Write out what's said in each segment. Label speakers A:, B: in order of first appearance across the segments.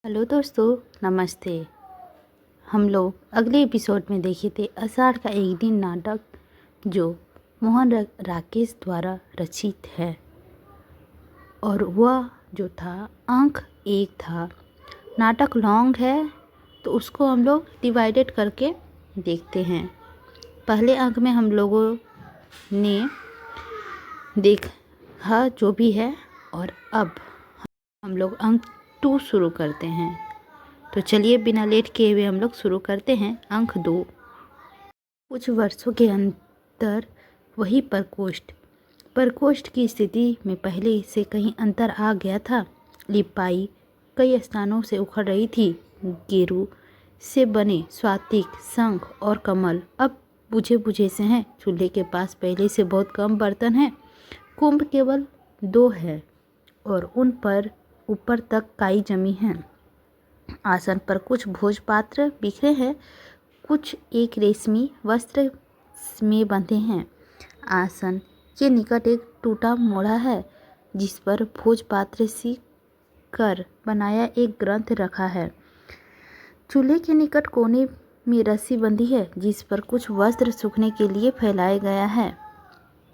A: Hello दोस्तों, नमस्ते। हम लोग अगले एपिसोड में देखे थे आषाढ़ का एक दिन नाटक, जो मोहन राकेश द्वारा रचित है। और वह जो था अंक 1 था। नाटक लॉन्ग है तो उसको हम लोग डिवाइडेड करके देखते हैं। पहले अंक में हम लोगों ने देखा जो भी है, और अब हम लोग अंक 2 शुरू करते हैं। तो चलिए बिना लेट किए हुए हम लोग शुरू करते हैं अंक 2। कुछ वर्षों के अंतर वही प्रकोष्ठ की स्थिति में पहले से कहीं अंतर आ गया था। लिपाई कई स्थानों से उखड़ रही थी। गेरू से बने स्वातिक, शंख और कमल अब बुझे बुझे से हैं। चूल्हे के पास पहले से बहुत कम बर्तन हैं। कुंभ केवल 2 है और उन पर ऊपर तक काई जमी है। आसन पर कुछ भोजपात्र बिखरे हैं, कुछ एक रेशमी वस्त्र में बंधे हैं। आसन के निकट एक टूटा मोड़ा है, जिस पर भोजपात्र सी कर बनाया एक ग्रंथ रखा है। चूल्हे के निकट कोने में रस्सी बंधी है, जिस पर कुछ वस्त्र सूखने के लिए फैलाया गया है।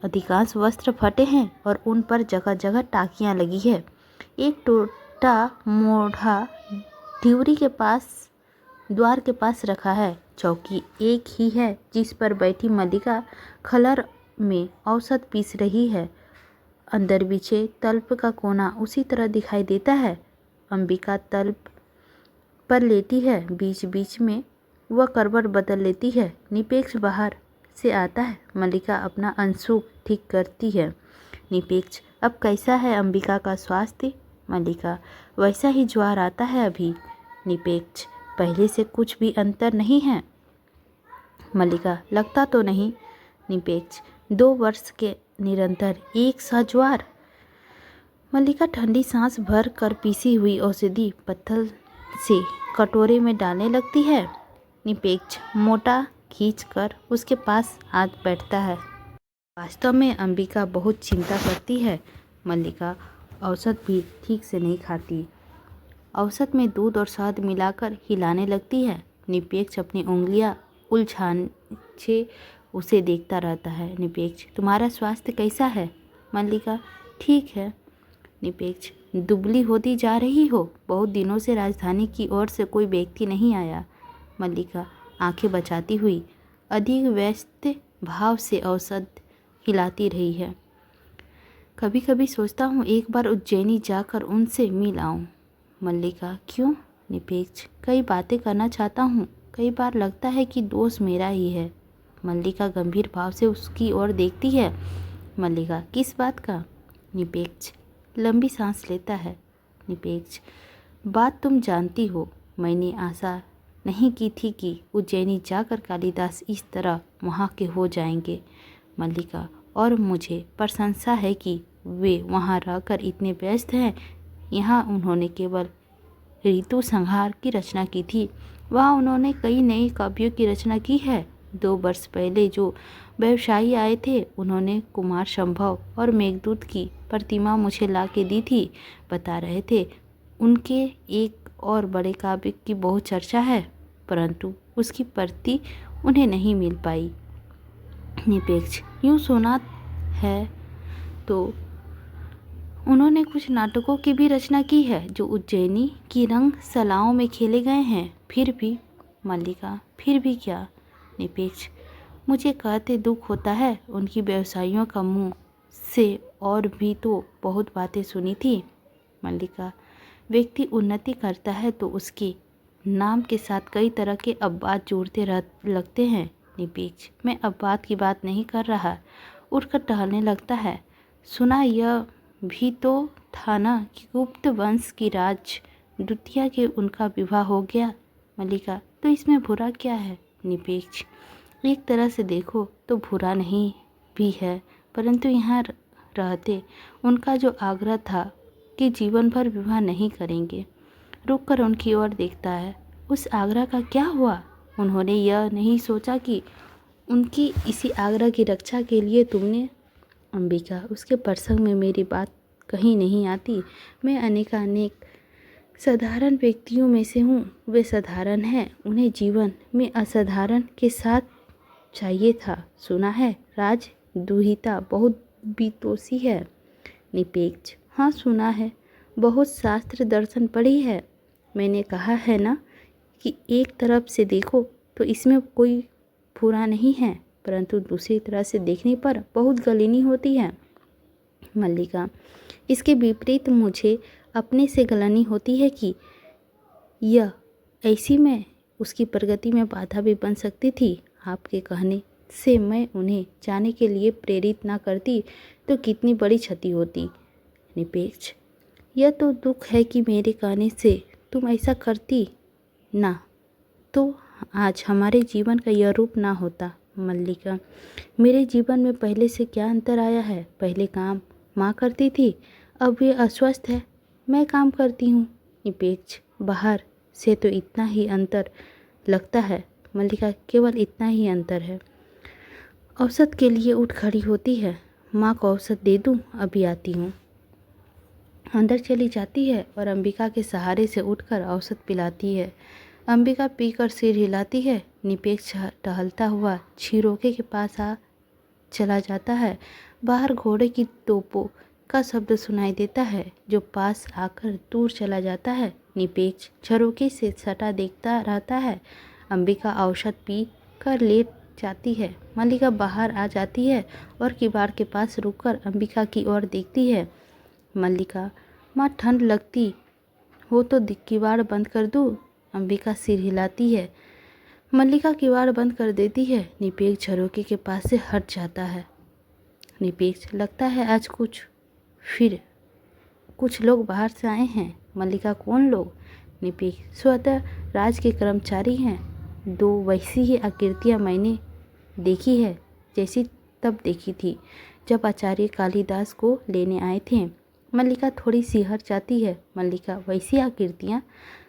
A: अधिकांश वस्त्र फटे हैं और उन पर जगह जगह टाकियां लगी है। एक टूटा मोढ़ा ड्यूरी के पास, द्वार के पास रखा है। चौकी एक ही है, जिस पर बैठी मल्लिका खलर में औसत पीस रही है। अंदर बिछे तल्प का कोना उसी तरह दिखाई देता है। अंबिका तल्प पर लेटी है। बीच बीच में वह करवट बदल लेती है। निपेक्ष बाहर से आता है। मल्लिका अपना अंशुक ठीक करती है। निपेक्ष, अब कैसा है अंबिका का स्वास्थ्य? मल्लिका, वैसा ही ज्वार आता है अभी। निपेक्ष, पहले से कुछ भी अंतर नहीं है? मल्लिका, लगता तो नहीं। निपेक्ष, 2 वर्ष के निरंतर एक सा ज्वार। मल्लिका ठंडी सांस भर कर पीसी हुई औषधि पत्थर से कटोरे में डालने लगती है। निपेक्ष मोटा खींचकर उसके पास हाथ बैठता है। वास्तव में अंबिका बहुत चिंता करती है। मल्लिका औषध भी ठीक से नहीं खाती। औसत में दूध और शहद मिलाकर हिलाने लगती है। निपेक्ष अपनी उंगलियां उलझाने उसे देखता रहता है। निपेक्ष, तुम्हारा स्वास्थ्य कैसा है? मल्लिका, ठीक है। निपेक्ष, दुबली होती जा रही हो। बहुत दिनों से राजधानी की ओर से कोई व्यक्ति नहीं आया। मल्लिका आंखें बचाती हुई अधिक व्यस्त भाव से औषध हिलाती रही है। कभी कभी सोचता हूँ एक बार उज्जैनी जाकर उनसे मिल आऊँ। मल्लिका, क्यों? निपेक्ष, कई बातें करना चाहता हूँ। कई बार लगता है कि दोष मेरा ही है। मल्लिका गंभीर भाव से उसकी ओर देखती है। मल्लिका, किस बात का? निपेक्ष लंबी सांस लेता है। निपेक्ष, बात तुम जानती हो। मैंने आशा नहीं की थी कि उज्जैनी जाकर कालिदास इस तरह वहाँ के हो जाएंगे। मल्लिका, और मुझे प्रशंसा है कि वे वहाँ रहकर इतने व्यस्त हैं। यहाँ उन्होंने केवल ऋतु संहार की रचना की थी, वहाँ उन्होंने कई नए काव्यों की रचना की है। 2 वर्ष पहले जो व्यवसायी आए थे, उन्होंने कुमार संभव और मेघदूत की प्रतिमा मुझे ला के दी थी। बता रहे थे उनके एक और बड़े काव्य की बहुत चर्चा है, परंतु उसकी प्रति उन्हें नहीं मिल पाई। निपेक्ष, यूँ सुना है तो उन्होंने कुछ नाटकों की भी रचना की है, जो उज्जैनी की रंगशालाओं में खेले गए हैं। फिर भी? मल्लिका, फिर भी क्या? निपेक्ष, मुझे कहते दुख होता है। उनकी व्यवसायियों का मुँह से और भी तो बहुत बातें सुनी थी। मल्लिका, व्यक्ति उन्नति करता है तो उसके नाम के साथ कई तरह के अपवाद जोड़ते लगते हैं। निपेक्ष, मैं अपवाद की बात नहीं कर रहा। उठकर टहलने लगता है। सुना यह भी तो था ना कि गुप्त वंश की राज द्वितीया के उनका विवाह हो गया। मल्लिका, तो इसमें बुरा क्या है? निपेक्ष, एक तरह से देखो तो बुरा नहीं भी है, परंतु यहाँ रहते उनका जो आग्रह था कि जीवन भर विवाह नहीं करेंगे। रुककर उनकी ओर देखता है। उस आग्रह का क्या हुआ? उन्होंने यह नहीं सोचा कि उनकी इसी आग्रह की रक्षा के लिए तुमने? अंबिका, उसके प्रसंग में मेरी बात कहीं नहीं आती। मैं अनेक साधारण व्यक्तियों में से हूँ, वे साधारण हैं, उन्हें जीवन में असाधारण के साथ चाहिए था। सुना है राजदूहिता बहुत बीतोसी है। निपेक्ष, हाँ सुना है, बहुत शास्त्र दर्शन पढ़ी है। मैंने कहा है ना कि एक तरफ से देखो तो इसमें कोई बुरा नहीं है, परंतु दूसरी तरह से देखने पर बहुत गलीनी होती है। मल्लिका, इसके विपरीत मुझे अपने से गलनी होती है कि यह ऐसी मैं उसकी प्रगति में बाधा भी बन सकती थी। आपके कहने से मैं उन्हें जाने के लिए प्रेरित ना करती तो कितनी बड़ी क्षति होती। निपेक्ष, यह तो दुख है कि मेरे कहने से तुम ऐसा करती ना तो आज हमारे जीवन का यह रूप ना होता। मल्लिका, मेरे जीवन में पहले से क्या अंतर आया है? पहले काम माँ करती थी, अब वे अस्वस्थ है, मैं काम करती हूँ। निपेक्ष, बाहर से तो इतना ही अंतर लगता है। मल्लिका, केवल इतना ही अंतर है। औसत के लिए उठ खड़ी होती है। माँ को औसत दे दूँ, अभी आती हूँ। अंदर चली जाती है और अंबिका के सहारे से उठकर औसत पिलाती है। अंबिका पीकर सिर हिलाती है। निपेक्ष टहलता हुआ छिरोके के पास चला जाता है। बाहर घोड़े की तोपों का शब्द सुनाई देता है जो पास आकर दूर चला जाता है। निपेक्ष झरोके से सटा देखता रहता है। अंबिका औषध पी कर लेट जाती है। मल्लिका बाहर आ जाती है और किवाड़ के पास रुककर अंबिका की ओर देखती है। मल्लिका, माँ ठंड लगती हो तो किवाड़ बंद कर दूँ? अंबिका सिर हिलाती है। मल्लिका किवाड़ बंद कर देती है। निपेक्ष झरोके के पास से हट जाता है। निपेक्ष, लगता है आज कुछ लोग बाहर से आए हैं। मल्लिका, कौन लोग? निपेक्ष, स्वतः राज के कर्मचारी हैं। 2 वैसी ही आकृतियाँ मैंने देखी है जैसी तब देखी थी जब आचार्य कालिदास को लेने आए थे। मल्लिका थोड़ी सिहर जाती है। मल्लिका, वैसी आकृतियाँ?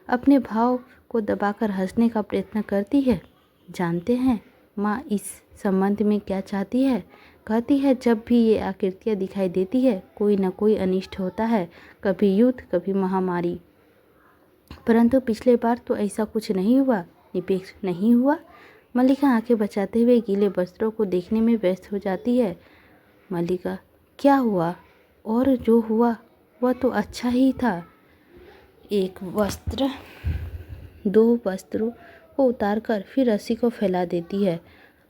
A: अपने भाव को दबाकर हंसने का प्रयत्न करती है। जानते हैं माँ इस संबंध में क्या चाहती है? कहती है जब भी ये आकृतियाँ दिखाई देती है कोई न कोई अनिष्ट होता है, कभी युद्ध कभी महामारी। परंतु पिछले बार तो ऐसा कुछ नहीं हुआ। निपेक्ष, नहीं हुआ? मल्लिका आंखें बचाते हुए गीले वस्त्रों को देखने में व्यस्त हो जाती है। मल्लिका, क्या हुआ? और जो हुआ वह तो अच्छा ही था। 1 वस्त्र 2 वस्त्रों को उतारकर फिर रस्सी को फैला देती है।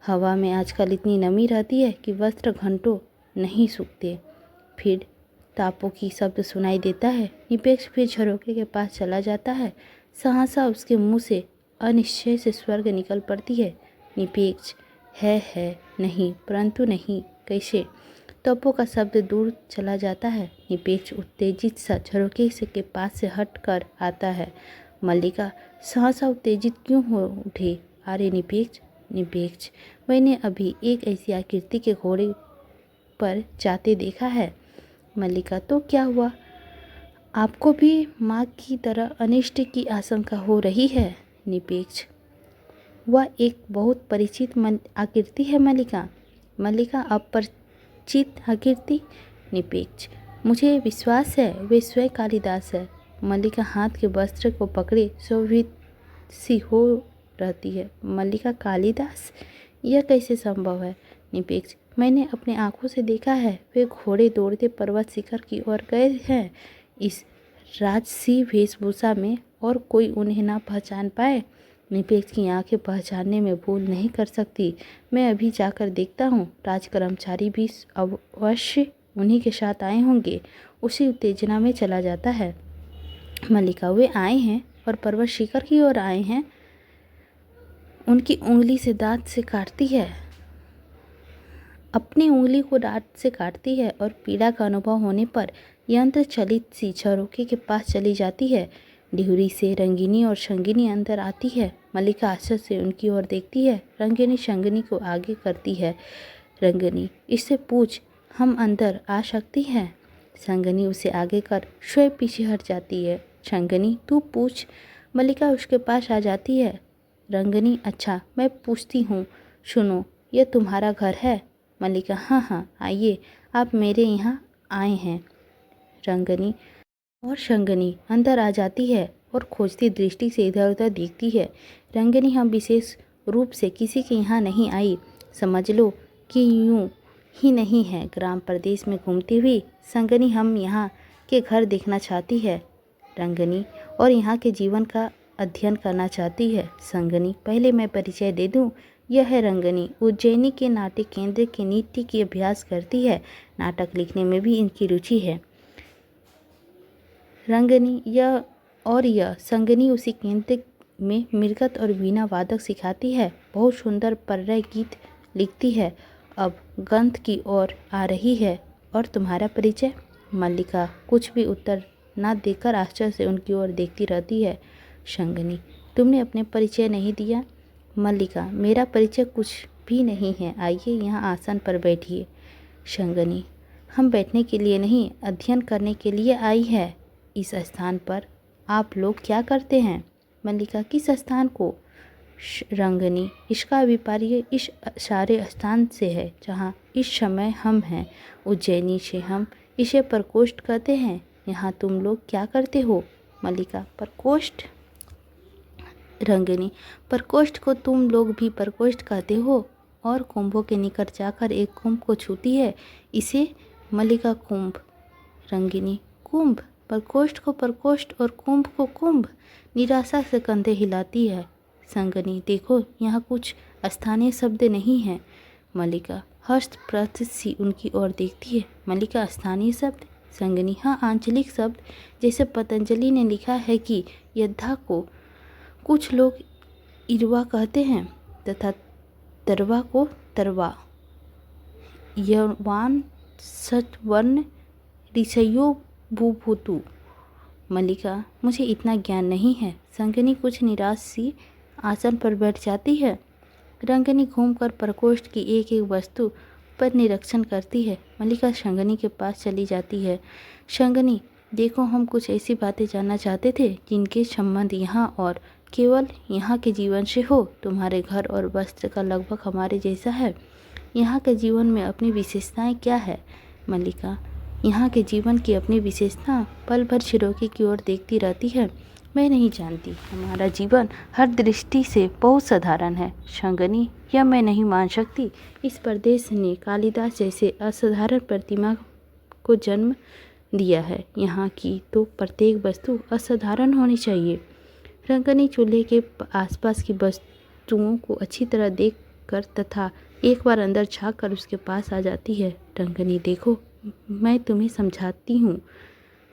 A: हवा में आजकल इतनी नमी रहती है कि वस्त्र घंटों नहीं सूखते। फिर तापों की शब्द सुनाई देता है। निपेक्ष फिर झरोके के पास चला जाता है। सहसा उसके मुंह से अनिश्चय से स्वर्ग निकल पड़ती है। निपेक्ष, है नहीं, परंतु नहीं कैसे? तोपों का शब्द दूर चला जाता है। निपेक्ष उत्तेजित सा झरोके से के पास से हट कर आता है। मल्लिका सहसा उत्तेजित क्यों हो उठे? अरे निपेक्ष, मैंने अभी एक ऐसी आकृति के घोड़े पर जाते देखा है। मल्लिका, तो क्या हुआ? आपको भी माँ की तरह अनिष्ट की आशंका हो रही है? निपेक्ष, वह एक बहुत परिचित आकृति है मल्लिका। मल्लिका, अपरिचित आकृति? निपेक्ष, मुझे विश्वास है वे स्वयं कालिदास है। मल्लिका हाथ के वस्त्र को पकड़े शोभित सी हो रहती है। मल्लिका, कालिदास? यह कैसे संभव है? निपेक्ष, मैंने अपने आँखों से देखा है। वे घोड़े दौड़ते पर्वत शिखर की ओर गए हैं इस राजसी वेशभूषा में, और कोई उन्हें ना पहचान पाए। निपेक्ष की आंखें पहचानने में भूल नहीं कर सकती। मैं अभी जाकर देखता हूँ। राजकर्मचारी भी अवश्य उन्हीं के साथ आए होंगे। उसी उत्तेजना में चला जाता है। मल्लिका, वे आए हैं और पर्वत शिखर की ओर आए हैं। उनकी उंगली से दांत से काटती है, अपनी उंगली को दांत से काटती है और पीड़ा का अनुभव होने पर यंत्र चलित सी झरोके के पास चली जाती है। डिहुरी से रंगिनी और शंगिनी अंदर आती है। मल्लिका आश्चर्य से उनकी ओर देखती है। रंगिनी शंगिनी को आगे करती है। रंगिनी, इससे पूछ, हम अंदर आ सकती हैं? शंगिनी उसे आगे कर स्वयं पीछे हट जाती है। शंगिनी, तू पूछ। मल्लिका उसके पास आ जाती है। रंगिनी, अच्छा मैं पूछती हूँ, सुनो, यह तुम्हारा घर है? मल्लिका, हाँ, आइए, आप मेरे यहाँ आए हैं। रंगिनी, और शंगनी अंदर आ जाती है और खोजती दृष्टि से इधर उधर देखती है। रंगनी हम विशेष रूप से किसी के यहाँ नहीं आई, समझ लो कि यूँ ही नहीं है। ग्राम प्रदेश में घूमती हुई संगनी हम यहाँ के घर देखना चाहती है रंगनी, और यहाँ के जीवन का अध्ययन करना चाहती है। संगनी, पहले मैं परिचय दे दूँ, यह है रंगनी। उज्जैनी के नाट्य केंद्र के नृत्य की अभ्यास करती है। नाटक लिखने में भी इनकी रुचि है। रंगनी यह संगनी उसी केंद्र में मृदंग और वीणा वादक सिखाती है। बहुत सुंदर पर्याय गीत लिखती है। अब गंध की ओर आ रही है। और तुम्हारा परिचय? मल्लिका कुछ भी उत्तर न देकर आश्चर्य से उनकी ओर देखती रहती है। शंगनी, तुमने अपने परिचय नहीं दिया। मल्लिका, मेरा परिचय कुछ भी नहीं है, आइए यहाँ आसन पर बैठिए। शंगनी, हम बैठने के लिए नहीं, अध्ययन करने के लिए आई है। इस स्थान पर आप लोग क्या करते हैं? मल्लिका, किस स्थान को? रंगनी, इसका अभिप्राय इस सारे स्थान से है जहाँ इस समय हम हैं। उज्जैनी से हम इसे प्रकोष्ठ कहते हैं। यहाँ तुम लोग क्या करते हो? मल्लिका, प्रकोष्ठ? रंगनी, प्रकोष्ठ को तुम लोग भी प्रकोष्ठ कहते हो, और कुंभों के निकट जाकर एक कुंभ को छूती है, इसे? मल्लिका, कुंभ। रंगिनी, कुंभ? प्रकोष्ठ को प्रकोष्ठ और कुंभ को कुंभ। निराशा से कंधे हिलाती है संगनी, देखो यहाँ कुछ स्थानीय शब्द नहीं है। मल्लिका हस्त सी उनकी ओर देखती है। मल्लिका, स्थानीय शब्द? संगनी, हाँ, आंचलिक शब्द। जैसे पतंजलि ने लिखा है कि यद्धा को कुछ लोग इरवा कहते हैं तथा तरवा को तरवा। यवान सत्वर्ण ऋषयो भूभूतु। मल्लिका, मुझे इतना ज्ञान नहीं है। संगनी कुछ निराश सी आसन पर बैठ जाती है। रंगनी घूमकर प्रकोष्ठ की एक एक वस्तु पर निरीक्षण करती है। मल्लिका शंगनी के पास चली जाती है। शंगनी, देखो, हम कुछ ऐसी बातें जानना चाहते थे जिनके संबंध यहाँ और केवल यहाँ के जीवन से हो। तुम्हारे घर और वस्त्र का लगभग हमारे जैसा है। यहाँ के जीवन में अपनी विशेषताएं क्या है? मल्लिका, यहाँ के जीवन की अपनी विशेषता? पल भर छिरोके की ओर देखती रहती है। मैं नहीं जानती, हमारा जीवन हर दृष्टि से बहुत साधारण है। शंगनी, यह मैं नहीं मान सकती। इस प्रदेश ने कालिदास जैसे असाधारण प्रतिमा को जन्म दिया है। यहाँ की तो प्रत्येक वस्तु असाधारण होनी चाहिए। रंगनी चूल्हे के आसपास की वस्तुओं को अच्छी तरह देखकर तथा एक बार अंदर झाँक कर उसके पास आ जाती है। रंगनी, देखो, मैं तुम्हें समझाती हूँ।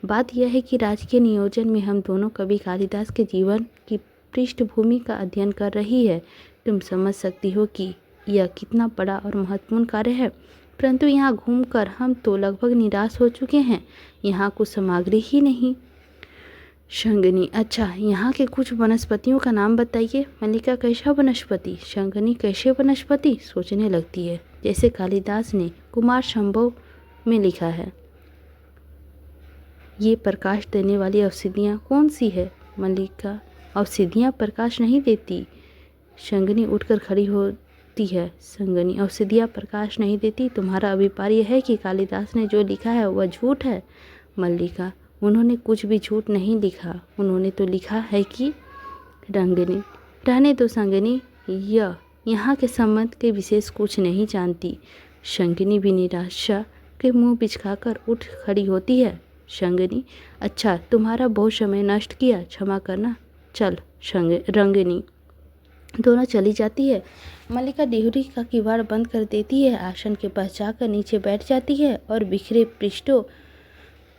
A: बात यह है कि राजकीय नियोजन में हम दोनों कवि कालिदास के जीवन की पृष्ठभूमि का अध्ययन कर रही है। तुम समझ सकती हो कि यह कितना बड़ा और महत्वपूर्ण कार्य है। परंतु यहाँ घूमकर हम तो लगभग निराश हो चुके हैं। यहाँ कुछ सामग्री ही नहीं। शंगनी, अच्छा, यहाँ के कुछ वनस्पतियों का नाम बताइए। मल्लिका, कैसा वनस्पति? शंगनी, कैसे वनस्पति? सोचने लगती है जैसे कालिदास ने कुमार संभव में लिखा है। ये प्रकाश देने वाली औषधियाँ कौन सी है? मल्लिका, औषधियाँ प्रकाश नहीं देती। शंगनी उठकर खड़ी होती है। संगनी, औषधियाँ प्रकाश नहीं देती? तुम्हारा अभिप्राय है कि कालिदास ने जो लिखा है वह झूठ है? मल्लिका, उन्होंने कुछ भी झूठ नहीं लिखा। उन्होंने तो लिखा है कि रंगनी, रहने दो संगनी, यहाँ के संबंध के विशेष कुछ नहीं जानती। शंगनी भी निराशा के मुंह बिचकाकर उठ खड़ी होती है। शंगनी, अच्छा, तुम्हारा बहुत समय नष्ट किया, क्षमा करना। चल। रंगनी दोनों चली जाती है। मल्लिका डिहरी का किवाड़ बंद कर देती है, आसन के पास जाकर नीचे बैठ जाती है और बिखरे पृष्ठों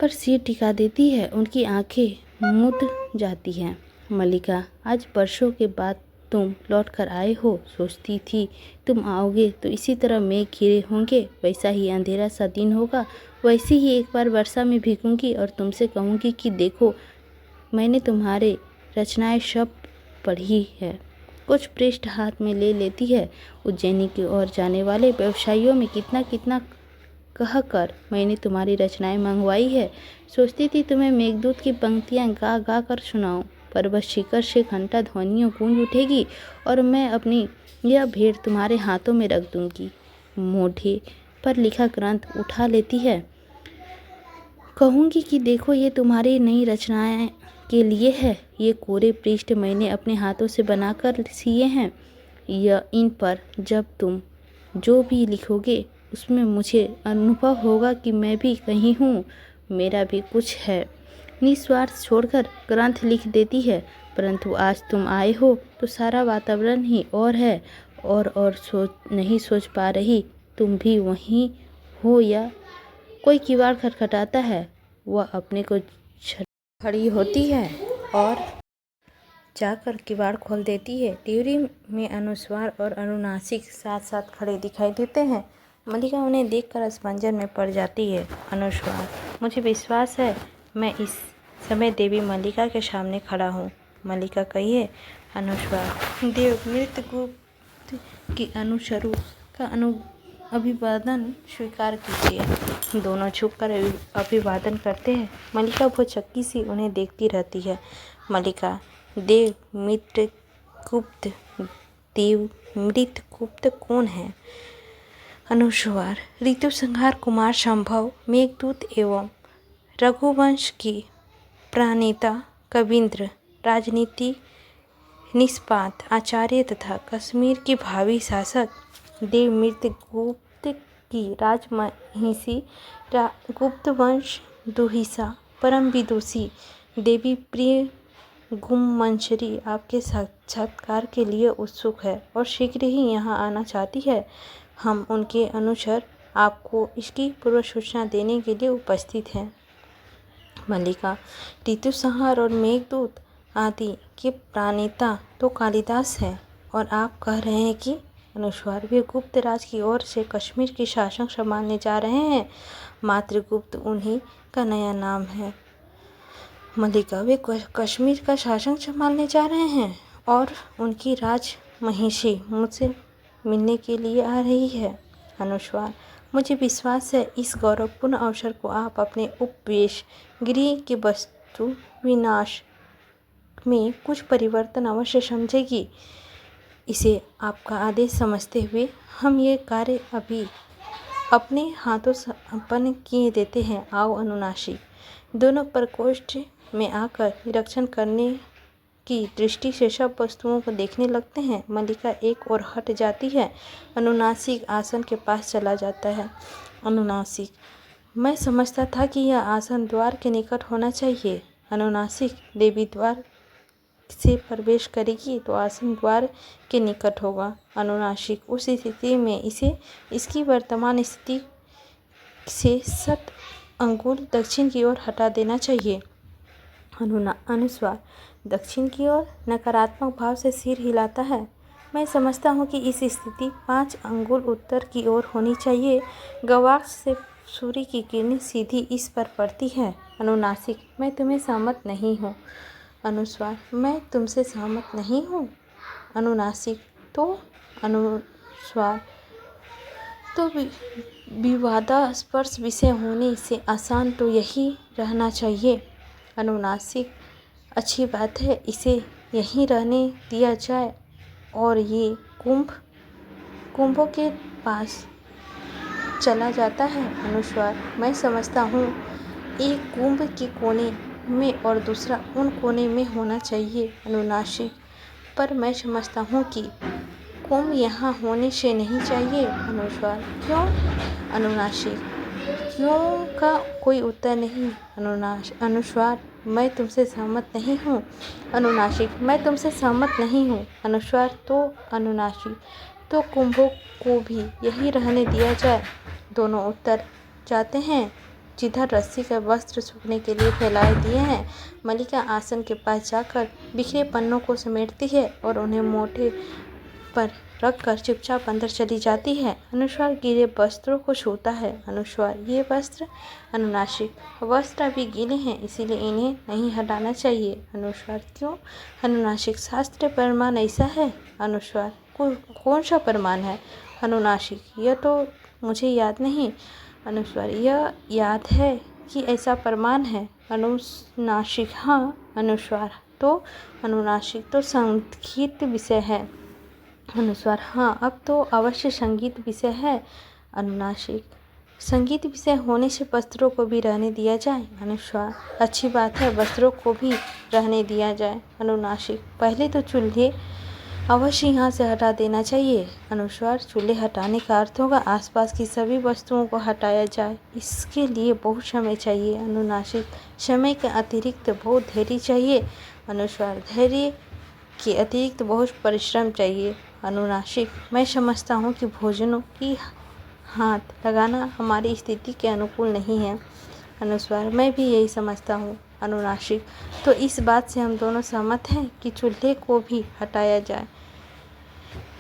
A: पर सिर टिका देती है। उनकी आंखें मुद जाती हैं। मल्लिका, आज वर्षों के बाद तुम लौट कर आए हो। सोचती थी तुम आओगे तो इसी तरह मेघ घिरे होंगे, वैसा ही अंधेरा सा दिन होगा, वैसे ही एक बार वर्षा में भीगूंगी और तुमसे कहूँगी कि देखो, मैंने तुम्हारे रचनाएं सब पढ़ी है। कुछ पृष्ठ हाथ में ले लेती है। उज्जैनी की ओर जाने वाले व्यवसायियों में कितना कितना कह कर मैंने तुम्हारी रचनाएं मंगवाई है। सोचती थी तुम्हें मेघदूत की पंक्तियां गा गा कर सुनाऊं, पर बस शिखर से घंटा ध्वनियों गूंज उठेगी और मैं अपनी यह भेड़ तुम्हारे हाथों में रख दूंगी। मोढ़े पर लिखा ग्रंथ उठा लेती है। कहूँगी कि देखो ये तुम्हारी नई रचनाएं के लिए है। ये कोरे पृष्ठ मैंने अपने हाथों से बनाकर सिए हैं। या इन पर जब तुम जो भी लिखोगे उसमें मुझे अनुभव होगा कि मैं भी कहीं हूँ, मेरा भी कुछ है। निस्वार्थ छोड़कर ग्रंथ लिख देती है, परंतु आज तुम आए हो तो सारा वातावरण ही और है। और सोच पा रही तुम भी वहीं हो या कोई किवाड़ खटखटाता है। वह अपने को खड़ी होती है और जाकर किवाड़ खोल देती है। ड्यूरी में अनुस्वार और अनुनासिक साथ साथ खड़े दिखाई देते हैं। मल्लिका उन्हें देखकर असमंजस में पड़ जाती है। अनुस्वार, मुझे विश्वास है मैं इस समय देवी मल्लिका के सामने खड़ा हूँ। मल्लिका, कहिए। अनुस्वार, देव मृत गुप्त की अनुचरों का अभिवादन स्वीकार कीजिए। दोनों झुककर अभिवादन करते हैं। मल्लिका भौचक्की सी उन्हें देखती रहती है। मल्लिका, देव मृत गुप्त कौन है? अनुस्वार, ऋतु संहार कुमार संभव, मेघदूत एवं रघुवंश की प्रणेता कविंद्र, राजनीति निष्पात आचार्य तथा कश्मीर की भावी शासक। देव मृत गुप्त की राजमहिषी, गुप्त वंश दुहिसा, परम विदुषी देवी प्रिय गुममंशरी आपके साक्षात्कार के लिए उत्सुक है और शीघ्र ही यहाँ आना चाहती है। हम उनके अनुचर आपको इसकी पूर्व सूचना देने के लिए उपस्थित हैं। मल्लिका, ऋतु संहार और मेघदूत आदि के प्रणेता तो कालिदास है और आप कह रहे हैं कि? अनुस्वार, वे गुप्त राज की ओर से कश्मीर की शासन संभालने जा रहे हैं। मात्र गुप्त उन्हीं का नया नाम है। मल्लिका, वे कश्मीर का शासन संभालने जा रहे हैं और उनकी राजमहिषी मुझसे मिलने के लिए आ रही है। अनुस्वार, मुझे विश्वास है इस गौरवपूर्ण अवसर को आप अपने उपवेश गृह के वस्तु विनाश में कुछ परिवर्तन अवश्य समझेगी। इसे आपका आदेश समझते हुए हम ये कार्य अभी अपने हाथों संपन्न किए देते हैं। आओ अनुनासिक। दोनों प्रकोष्ठ में आकर निरीक्षण करने की दृष्टि से सब वस्तुओं को देखने लगते हैं। मल्लिका एक ओर हट जाती है। अनुनासिक आसन के पास चला जाता है। अनुनासिक, मैं समझता था कि यह आसन द्वार के निकट होना चाहिए। अनुनासिक, देवी द्वार से प्रवेश करेगी तो आसन द्वार के निकट होगा। अनुनासिक, उस स्थिति में इसे इसकी वर्तमान स्थिति से 7 अंगुल दक्षिण की ओर हटा देना चाहिए। अनुस्वार, दक्षिण की ओर नकारात्मक भाव से सिर हिलाता है। मैं समझता हूँ कि इस स्थिति 5 अंगुल उत्तर की ओर होनी चाहिए। गवाक्ष से सूर्य की किरणें सीधी इस पर पड़ती है। अनुनासिक, मैं तुम्हें सहमत नहीं हूँ। अनुस्वार, मैं तुमसे सहमत नहीं हूँ। अनुनासिक, तो? अनुस्वार, तो विवादास्पद विषय होने से आसान तो यही रहना चाहिए। अनुनासिक, अच्छी बात है, इसे यहीं रहने दिया जाए और ये कुंभों के पास चला जाता है। अनुस्वार, मैं समझता हूँ एक कुंभ के कोने में और दूसरा उन कोने में होना चाहिए। अनुनासिक, पर मैं समझता हूँ कि कुंभ यहाँ होने से नहीं चाहिए। अनुस्वार, क्यों? अनुनासिक, क्यों का कोई उत्तर नहीं। अनुस्वार, मैं तुमसे सहमत नहीं हूँ। अनुनासिक, मैं तुमसे सहमत नहीं हूँ। अनुस्वार, तो? अनुनासिक, तो कुंभों को भी यही रहने दिया जाए। दोनों उत्तर जाते हैं जिधर रस्सी का वस्त्र सूखने के लिए फैलाए दिए हैं। मल्लिका आसन के पास जाकर बिखरे पन्नों को समेटती है और उन्हें मोटे पर रखकर चुपचाप अंदर चली जाती है। अनुस्वार गीले वस्त्रों को छूता है। अनुस्वार, ये वस्त्र? अनुनासिक, वस्त्र अभी गीले हैं इसीलिए इन्हें नहीं हटाना चाहिए। अनुस्वार, क्यों? अनुनासिक, शास्त्र प्रमाण ऐसा है। अनुस्वार, कौन सा प्रमाण है? अनुनासिक, यह तो मुझे याद नहीं। अनुस्वार, यह याद है कि ऐसा प्रमाण है। अनुनासिक, हाँ। अनुस्वार, तो? अनुनासिक, तो संगीत विषय है। अनुस्वार, हाँ, अब तो अवश्य संगीत विषय है। अनुनासिक,
B: संगीत विषय होने से वस्त्रों को भी रहने दिया जाए। अनुस्वार अच्छी बात है, वस्त्रों को भी रहने दिया जाए। अनुनासिक पहले तो चूल्हे अवश्य यहाँ से हटा देना चाहिए। अनुस्वार चूल्हे हटाने का अर्थ होगा आसपास की सभी वस्तुओं को हटाया जाए, इसके लिए बहुत समय चाहिए। अनुनासिक समय के अतिरिक्त बहुत धैर्य चाहिए। अनुस्वार धैर्य के अतिरिक्त बहुत परिश्रम चाहिए। अनुनासिक मैं समझता हूँ कि भोजनों की हाथ लगाना हमारी स्थिति के अनुकूल नहीं है। अनुस्वार मैं भी यही समझता हूँ। अनुनासिक तो इस बात से हम दोनों सहमत हैं कि चूल्हे को भी हटाया जाए,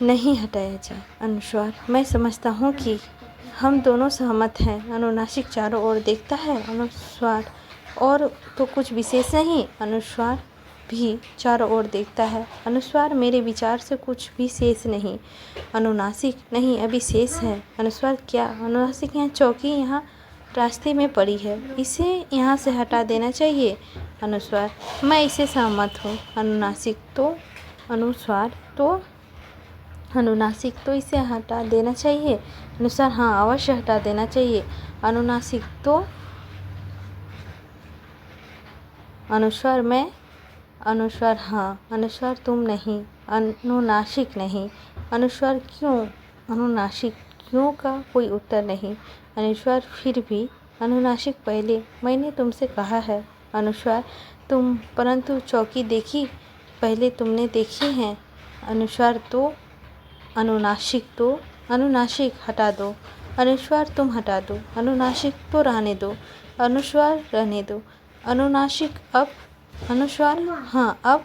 B: नहीं हटाया जाए। अनुस्वार मैं समझता हूँ कि हम दोनों सहमत हैं। अनुनासिक चारों ओर देखता है। अनुस्वार और तो कुछ विशेष नहीं। अनुस्वार भी चारों ओर देखता है। अनुस्वार मेरे विचार से कुछ भी शेष नहीं। अनुनासिक नहीं, अभी शेष है। अनुस्वार क्या? अनुनासिक यहाँ चौकी यहाँ रास्ते में पड़ी है, इसे यहाँ से हटा देना चाहिए। अनुस्वार मैं इसे सहमत हूँ। अनुनासिक तो इसे हटा देना चाहिए। अनुस्वार हाँ अवश्य हटा देना चाहिए। अनुनासिक तो अनुस्वार मैं अनुस्वार हाँ। अनुस्वार तुम नहीं। अनुनासिक नहीं। अनुस्वार क्यों? अनुनासिक क्यों का कोई उत्तर नहीं। अनुस्वार फिर भी। अनुनासिक पहले मैंने तुमसे कहा है। अनुस्वार तुम परंतु चौकी देखी पहले तुमने देखी है। अनुस्वार तो अनुनासिक हटा दो। अनुस्वार तुम हटा दो। अनुनासिक तो रहने दो। अनुस्वार रहने दो। अनुनासिक अब। अनुस्वार हाँ अब।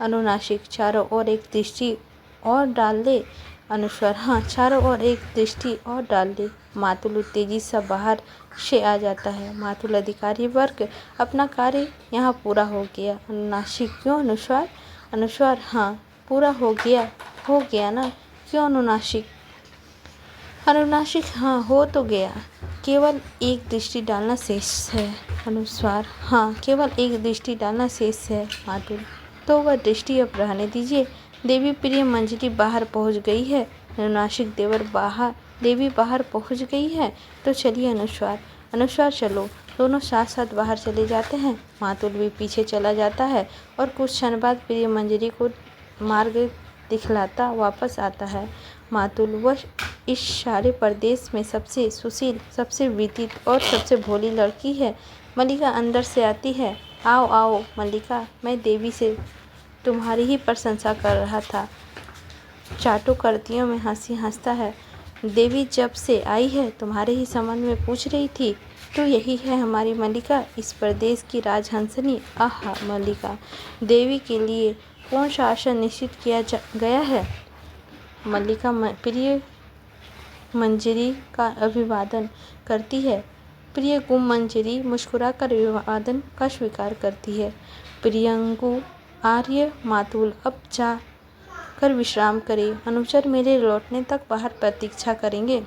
B: अनुनासिक चारों ओर एक दृष्टि और डाल दे। अनुस्वार हाँ चारों ओर एक दृष्टि और डाल दे। मातुल तेजी से बाहर से आ जाता है। मातुल अधिकारी वर्ग अपना कार्य यहाँ पूरा हो गया। अनुनासिक क्यों? अनुस्वार अनुस्वार हाँ पूरा हो गया ना। क्यों? अनुनासिक अनुनासिक हाँ हो तो गया, केवल एक दृष्टि डालना शेष है। अनुस्वार हाँ केवल एक दृष्टि डालना शेष है। मातुल तो वह दृष्टि अब रहने दीजिए। देवी प्रिय मंजरी बाहर पहुंच गई है। अनुनासिक देवी बाहर पहुंच गई है तो चलिए। अनुस्वार चलो। दोनों साथ साथ बाहर चले जाते हैं। मातुल भी पीछे चला जाता है और कुछ क्षण बाद प्रिय मंजरी को मार्ग दिखलाता वापस आता है। मातुल वह इस सारे प्रदेश में सबसे सुशील, सबसे विदित और सबसे भोली लड़की है। मल्लिका अंदर से आती है। आओ आओ मल्लिका, मैं देवी से तुम्हारी ही प्रशंसा कर रहा था। चाटुकर्तियों में हंसी हंसता है। देवी जब से आई है तुम्हारे ही संबंध में पूछ रही थी। तो यही है हमारी मल्लिका, इस प्रदेश की राजहंसनी। आहा मल्लिका, देवी के लिए कौन सा आसन निश्चित किया गया है? मल्लिका प्रिय मंजरी का अभिवादन करती है। प्रिय गुम मंजरी मुस्कुराकर अभिवादन का स्वीकार करती है। प्रियंगु आर्य मातुल अब जा कर विश्राम करे। अनुचर मेरे लौटने तक बाहर प्रतीक्षा करेंगे।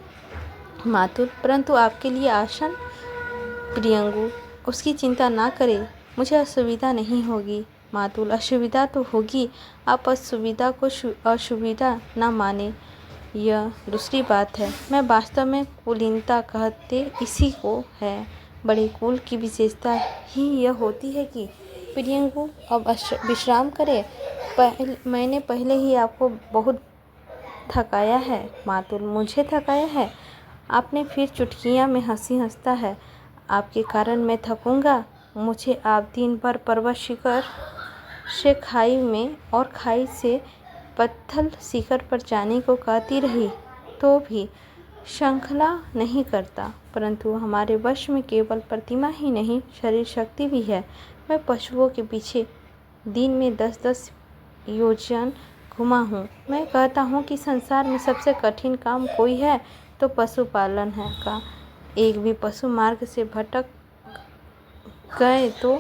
B: मातुल परंतु आपके लिए आसन? प्रियंगु उसकी चिंता ना करे, मुझे असुविधा नहीं होगी। मातुल असुविधा तो होगी, आप असुविधा को असुविधा ना माने, यह दूसरी बात है। मैं वास्तव में कुलीनता कहते इसी को है। बड़े कुल की विशेषता ही यह होती है कि प्रियंगु अब विश्राम करे। मैंने पहले ही आपको बहुत थकाया है। मातुल मुझे थकाया है? आपने फिर चुटकियाँ में हंसी हंसता है। आपके कारण मैं थकूंगा। मुझे आप दिन भर पर्वत शिखर से खाई में और खाई से पत्थल शिखर पर जाने को कहती रही तो भी श्रृंखला नहीं करता। परंतु हमारे वश में केवल प्रतिमा ही नहीं, शरीर शक्ति भी है। मैं पशुओं के पीछे दिन में 10-10 योजन घुमा हूँ। मैं कहता हूँ कि संसार में सबसे कठिन काम कोई है तो पशुपालन है का। एक भी पशु मार्ग से भटक गए तो।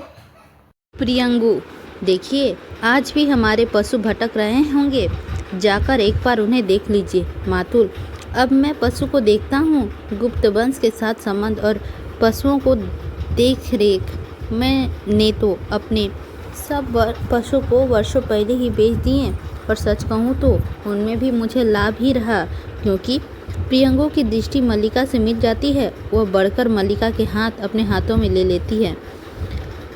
A: प्रियंगु देखिए, आज भी हमारे पशु भटक रहे होंगे, जाकर एक बार उन्हें देख लीजिए। मातुल अब मैं पशु को देखता हूँ। गुप्त वंश के साथ संबंध और पशुओं को देख रेख मैंने तो अपने सब पशु को वर्षों पहले ही बेच दिए। और सच कहूँ तो उनमें भी मुझे लाभ ही रहा, क्योंकि प्रियंगू की दृष्टि मल्लिका से मिल जाती है। वह बढ़कर मल्लिका के हाथ अपने हाथों में ले लेती है।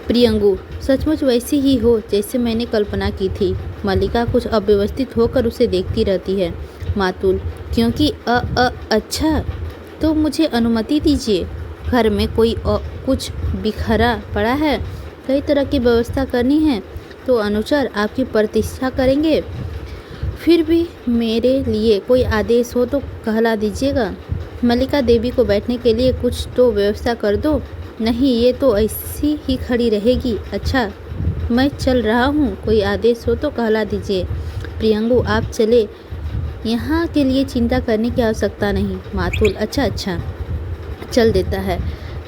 A: प्रियंगू, सचमुच वैसी ही हो जैसे मैंने कल्पना की थी। मल्लिका कुछ अव्यवस्थित होकर उसे देखती रहती है। मातुल, क्योंकि अच्छा, तो मुझे अनुमति दीजिए। घर में कोई कुछ बिखरा पड़ा है, कई तरह की व्यवस्था करनी है, तो अनुचर आपकी प्रतीक्षा करेंगे। फिर भी मेरे लिए कोई आदेश हो तो कहला दीजिएगा। मल्लिका देवी को बैठने के लिए कुछ तो व्यवस्था कर दो। नहीं, ये तो ऐसी ही खड़ी रहेगी। अच्छा, मैं चल रहा हूँ, कोई आदेश हो तो कहला दीजिए। प्रियंगू, आप चले, यहाँ के लिए चिंता करने की आवश्यकता नहीं। मातुल, अच्छा, चल देता है।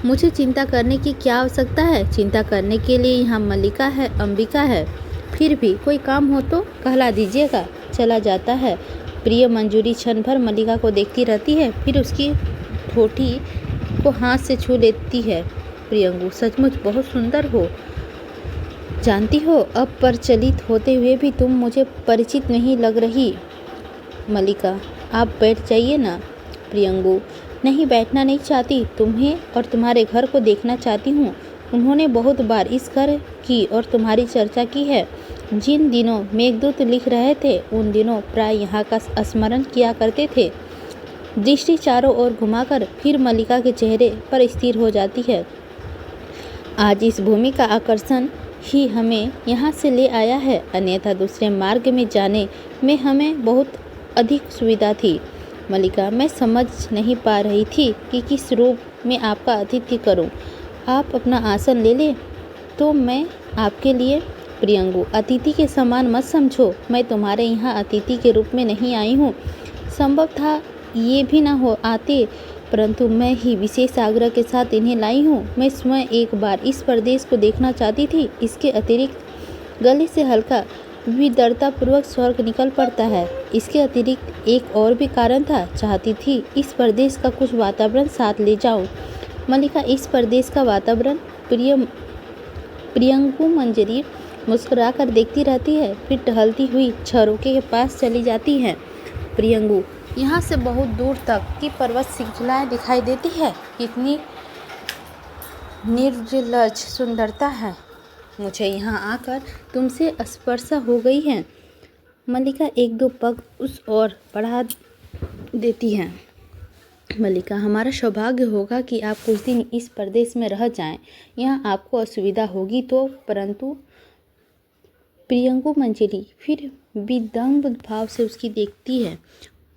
A: मुझे चिंता करने की क्या आवश्यकता है? चिंता करने के लिए यहाँ मल्लिका है, अंबिका है। फिर भी कोई काम हो तो कहला दीजिएगा। चला जाता है। प्रिय मंजूरी क्षण भर मल्लिका को देखती रहती है, फिर उसकी ठोठी को हाथ से छू लेती है। प्रियंगू, सचमुच बहुत सुंदर हो। जानती हो, अब प्रचलित होते हुए भी तुम मुझे परिचित नहीं लग रही। मल्लिका, आप बैठ जाइए ना। प्रियंगू, नहीं, बैठना नहीं चाहती। तुम्हें और तुम्हारे घर को देखना चाहती हूँ। उन्होंने बहुत बार इस घर की और तुम्हारी चर्चा की है। जिन दिनों मेघदूत लिख रहे थे, उन दिनों प्राय यहाँ का स्मरण किया करते थे। दृष्टि चारों ओर घुमाकर फिर मल्लिका के चेहरे पर स्थिर हो जाती है। आज इस भूमि का आकर्षण ही हमें यहाँ से ले आया है, अन्यथा दूसरे मार्ग में जाने में हमें बहुत अधिक सुविधा थी। मल्लिका, मैं समझ नहीं पा रही थी कि किस रूप में आपका आतिथ्य करूं। आप अपना आसन ले लें तो मैं आपके लिए। प्रियंगू, अतिथि के समान मत समझो। मैं तुम्हारे यहाँ अतिथि के रूप में नहीं आई हूँ। संभव था ये भी ना हो आते, परंतु मैं ही विशेष आग्रह के साथ इन्हें लाई हूँ। मैं स्वयं एक बार इस प्रदेश को देखना चाहती थी। इसके अतिरिक्त गले से हल्का विदर्तापूर्वक स्वर्ग निकल पड़ता है। इसके अतिरिक्त एक और भी कारण था। चाहती थी इस प्रदेश का कुछ वातावरण साथ ले जाऊं। मल्लिका, इस प्रदेश का वातावरण? प्रियंगू मंजरी मुस्कुराकर देखती रहती है, फिर टहलती हुई झरोखे के पास चली जाती है। प्रियंगू, यहाँ से बहुत दूर तक की पर्वत श्रृंखलाएं दिखाई देती है। कितनी निर्जलज सुंदरता है। मुझे यहाँ आकर तुमसे स्पर्श हो गई है। मल्लिका एक दो पग उस ओर बढ़ा देती है। मल्लिका, हमारा सौभाग्य होगा कि आप कुछ दिन इस प्रदेश में रह जाएं। यहाँ आपको असुविधा होगी तो, परंतु। प्रियंगू मंजरी फिर विदंग भाव से उसकी देखती है।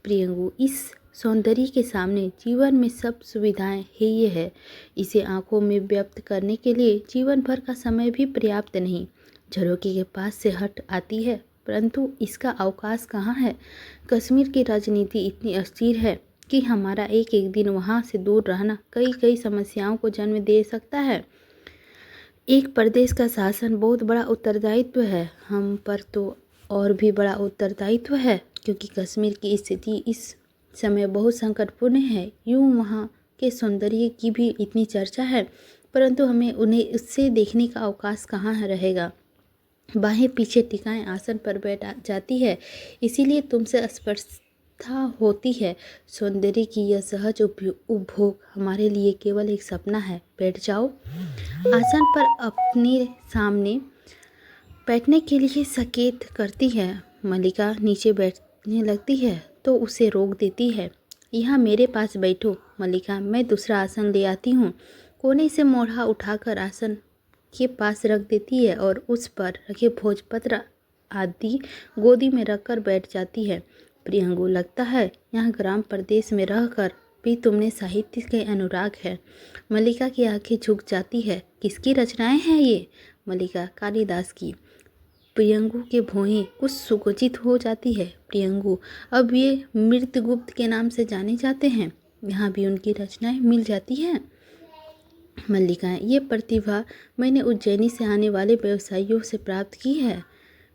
A: प्रियंगू, इस सौंदर्य के सामने जीवन में सब सुविधाएं है ये है। इसे आंखों में व्यक्त करने के लिए जीवन भर का समय भी पर्याप्त नहीं। झरोखे के पास से हट आती है, परंतु इसका अवकाश कहाँ है। कश्मीर की राजनीति इतनी अस्थिर है कि हमारा एक एक दिन वहाँ से दूर रहना कई कई समस्याओं को जन्म दे सकता है। एक प्रदेश का शासन बहुत बड़ा उत्तरदायित्व है। हम पर तो और भी बड़ा उत्तरदायित्व है, क्योंकि कश्मीर की स्थिति इस समय बहुत संकटपूर्ण है। यूँ वहाँ के सौंदर्य की भी इतनी चर्चा है, परंतु हमें उन्हें उससे देखने का अवकाश कहाँ रहेगा। बाहें पीछे टिकाएं आसन पर बैठ जाती है, इसीलिए तुमसे स्पर्शता होती है। सौंदर्य की यह सहज उपभोग हमारे लिए केवल एक सपना है। बैठ जाओ। आसन पर अपने सामने बैठने के लिए संकेत करती है। मल्लिका नीचे बैठने लगती है तो उसे रोक देती है। यहाँ मेरे पास बैठो। मल्लिका, मैं दूसरा आसन ले आती हूँ। कोने से मोढ़ा उठाकर आसन के पास रख देती है और उस पर रखे भोजपत्र आदि गोदी में रखकर बैठ जाती है। प्रियंगू, लगता है यहाँ ग्राम प्रदेश में रहकर भी तुमने साहित्य के अनुराग है। मल्लिका की आंखें झुक जाती है। किसकी रचनाएं हैं ये? मल्लिका, कालिदास की। प्रियंगू के भौहें कुछ सुकुचित हो जाती है। प्रियंगू, अब ये मृतगुप्त के नाम से जाने जाते हैं। यहाँ भी उनकी रचनाएं मिल जाती हैं। मल्लिका, ये प्रतिभा मैंने उज्जैनी से आने वाले व्यवसायियों से प्राप्त की है।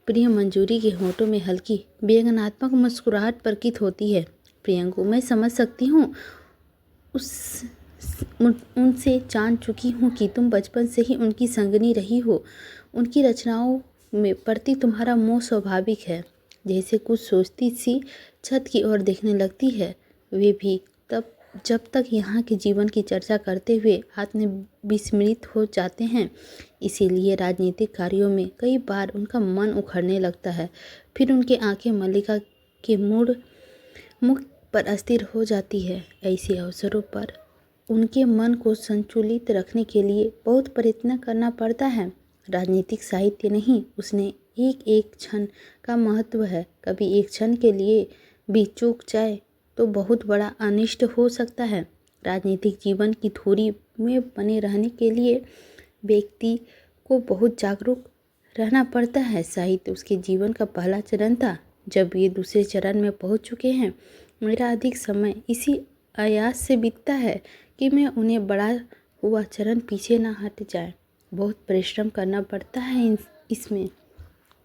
A: प्रिय मंजूरी के होठों में हल्की व्यंग्यात्मक मुस्कुराहट प्रकट होती है। प्रियंगू, मैं समझ सकती हूँ, उनसे जान चुकी हूँ कि तुम बचपन से ही उनकी संगनी रही हो। उनकी रचनाओं में प्रति तुम्हारा मोह स्वाभाविक है। जैसे कुछ सोचती सी छत की ओर देखने लगती है। वे भी तब जब तक यहाँ के जीवन की चर्चा करते हुए आत्मविस्मृत हो जाते हैं। इसीलिए राजनीतिक कार्यों में कई बार उनका मन उखड़ने लगता है। फिर उनकी आंखें मल्लिका के मुख पर अस्थिर हो जाती है। ऐसे अवसरों पर उनके मन को संतुलित रखने के लिए बहुत प्रयत्न करना पड़ता है। राजनीतिक साहित्य नहीं, उसने एक एक क्षण का महत्व है। कभी एक क्षण के लिए भी चूक जाए तो बहुत बड़ा अनिष्ट हो सकता है। राजनीतिक जीवन की धुरी में बने रहने के लिए व्यक्ति को बहुत जागरूक रहना पड़ता है। साहित्य उसके जीवन का पहला चरण था। जब ये दूसरे चरण में पहुंच चुके हैं, मेरा अधिक समय इसी आयास से बीतता है कि मैं उन्हें बड़ा हुआ चरण पीछे ना हट जाए। बहुत परिश्रम करना पड़ता है इसमें।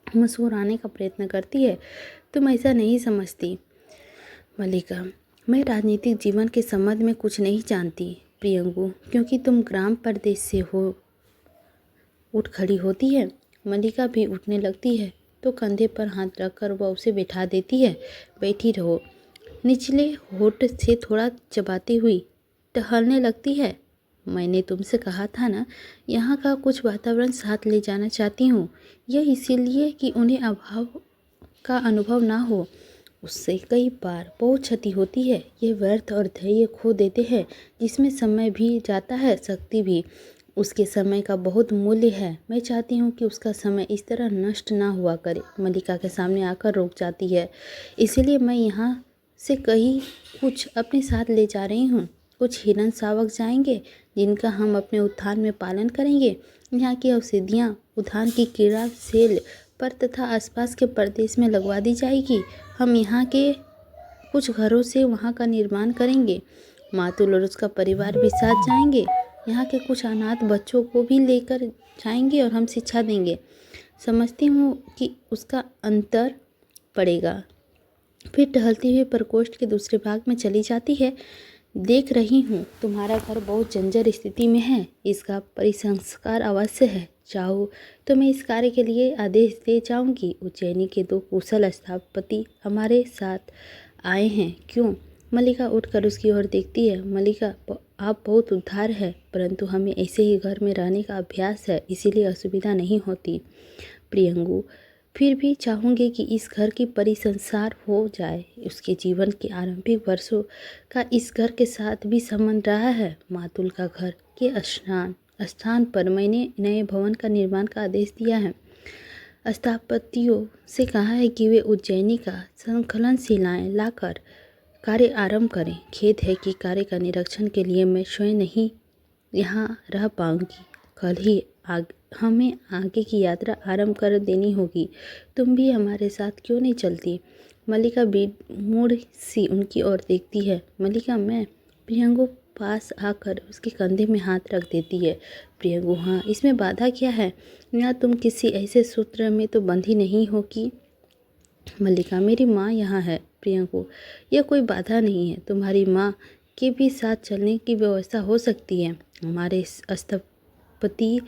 A: मशहूर आने का प्रयत्न करती है। तुम ऐसा नहीं समझती मल्लिका? मैं राजनीतिक जीवन के संबंध में कुछ नहीं जानती प्रियंगू, क्योंकि तुम ग्राम प्रदेश से हो। उठ खड़ी होती है। मल्लिका भी उठने लगती है तो कंधे पर हाथ रखकर वह उसे बैठा देती है। बैठी रहो। निचले होठ से थोड़ा चबाती हुई टहलने लगती है। मैंने तुमसे कहा था ना, यहाँ का कुछ वातावरण साथ ले जाना चाहती हूँ। यह इसीलिए कि उन्हें अभाव का अनुभव ना हो। उससे कई बार बहुत क्षति होती है। ये व्यर्थ और धैर्य खो देते हैं, जिसमें समय भी जाता है, शक्ति भी। उसके समय का बहुत मूल्य है। मैं चाहती हूँ कि उसका समय इस तरह नष्ट ना हुआ करे। मल्लिका के सामने आकर रुक जाती है। इसीलिए मैं यहाँ से कहीं कुछ अपने साथ ले जा रही हूँ। कुछ हिरन शावक जाएंगे जिनका हम अपने उद्यान में पालन करेंगे। यहाँ की औषधियाँ उद्यान की कीड़ा सेल पर तथा आसपास के प्रदेश में लगवा दी जाएगी। हम यहाँ के कुछ घरों से वहाँ का निर्माण करेंगे। मातुल और उसका परिवार भी साथ जाएंगे। यहाँ के कुछ अनाथ बच्चों को भी लेकर जाएंगे और हम शिक्षा देंगे। समझती हूँ कि उसका अंतर पड़ेगा। फिर टहलती हुई प्रकोष्ठ के दूसरे भाग में चली जाती है। देख रही हूँ तुम्हारा घर बहुत जर्जर स्थिति में है। इसका परिसंस्कार अवश्य है। चाहो तो मैं इस कार्य के लिए आदेश दे जाऊंगी। उज्जैनी के 2 कुशल स्थापति हमारे साथ आए हैं। क्यों? मल्लिका उठकर उसकी ओर देखती है। मल्लिका, आप बहुत उदार है, परंतु हमें ऐसे ही घर में रहने का अभ्यास है, इसीलिए असुविधा नहीं होती। प्रियंगू, फिर भी चाहूँगी कि इस घर की परिसंसार हो जाए। उसके जीवन के आरंभिक वर्षों का इस घर के साथ भी संबंध रहा है। मातुल का घर के स्थान पर मैंने नए भवन का निर्माण का आदेश दिया है। स्थापतियों से कहा है कि वे उज्जैनी का संकलन शिलाएं लाकर कार्य आरंभ करें। खेद है कि कार्य का निरीक्षण के लिए मैं स्वयं नहीं यहाँ रह पाऊँगी। कल ही हमें आगे की यात्रा आरंभ कर देनी होगी। तुम भी हमारे साथ क्यों नहीं चलती? मल्लिका मुड़ सी उनकी ओर देखती है। मल्लिका, मैं? प्रियंगू पास आकर उसके कंधे में हाथ रख देती है। प्रियंगू, हाँ, इसमें बाधा क्या है? या तुम किसी ऐसे सूत्र में तो बंधी नहीं हो कि? मल्लिका, मेरी माँ यहाँ है। प्रियंकू, यह कोई बाधा नहीं है। तुम्हारी माँ के भी साथ चलने की व्यवस्था हो सकती है। हमारे स्थपति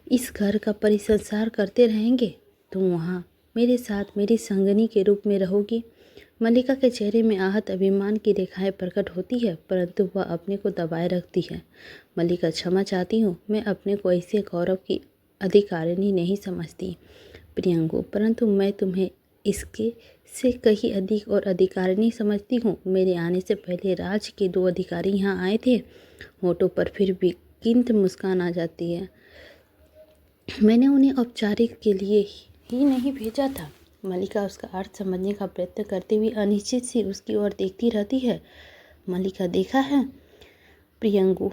A: इस घर का परिसंसार करते रहेंगे। तुम वहाँ मेरे साथ मेरी संगनी के रूप में रहोगी। मल्लिका के चेहरे में आहत अभिमान की रेखाएं प्रकट होती है, परंतु वह अपने को दबाए रखती है। मल्लिका, क्षमा चाहती हूँ, मैं अपने को ऐसे गौरव की अधिकारिणी नहीं समझती। प्रियंकू, परंतु मैं तुम्हें इसके से कहीं अधिक और अधिकारिणी समझती हूँ। मेरे आने से पहले राज्य के 2 अधिकारी यहाँ आए थे। होठों पर फिर भी किंत मुस्कान आ जाती है। मैंने उन्हें औपचारिक के लिए ही नहीं भेजा था। मल्लिका उसका अर्थ समझने का प्रयत्न करते हुए अनिश्चित सी उसकी ओर देखती रहती है। मल्लिका, देखा है प्रियंकू,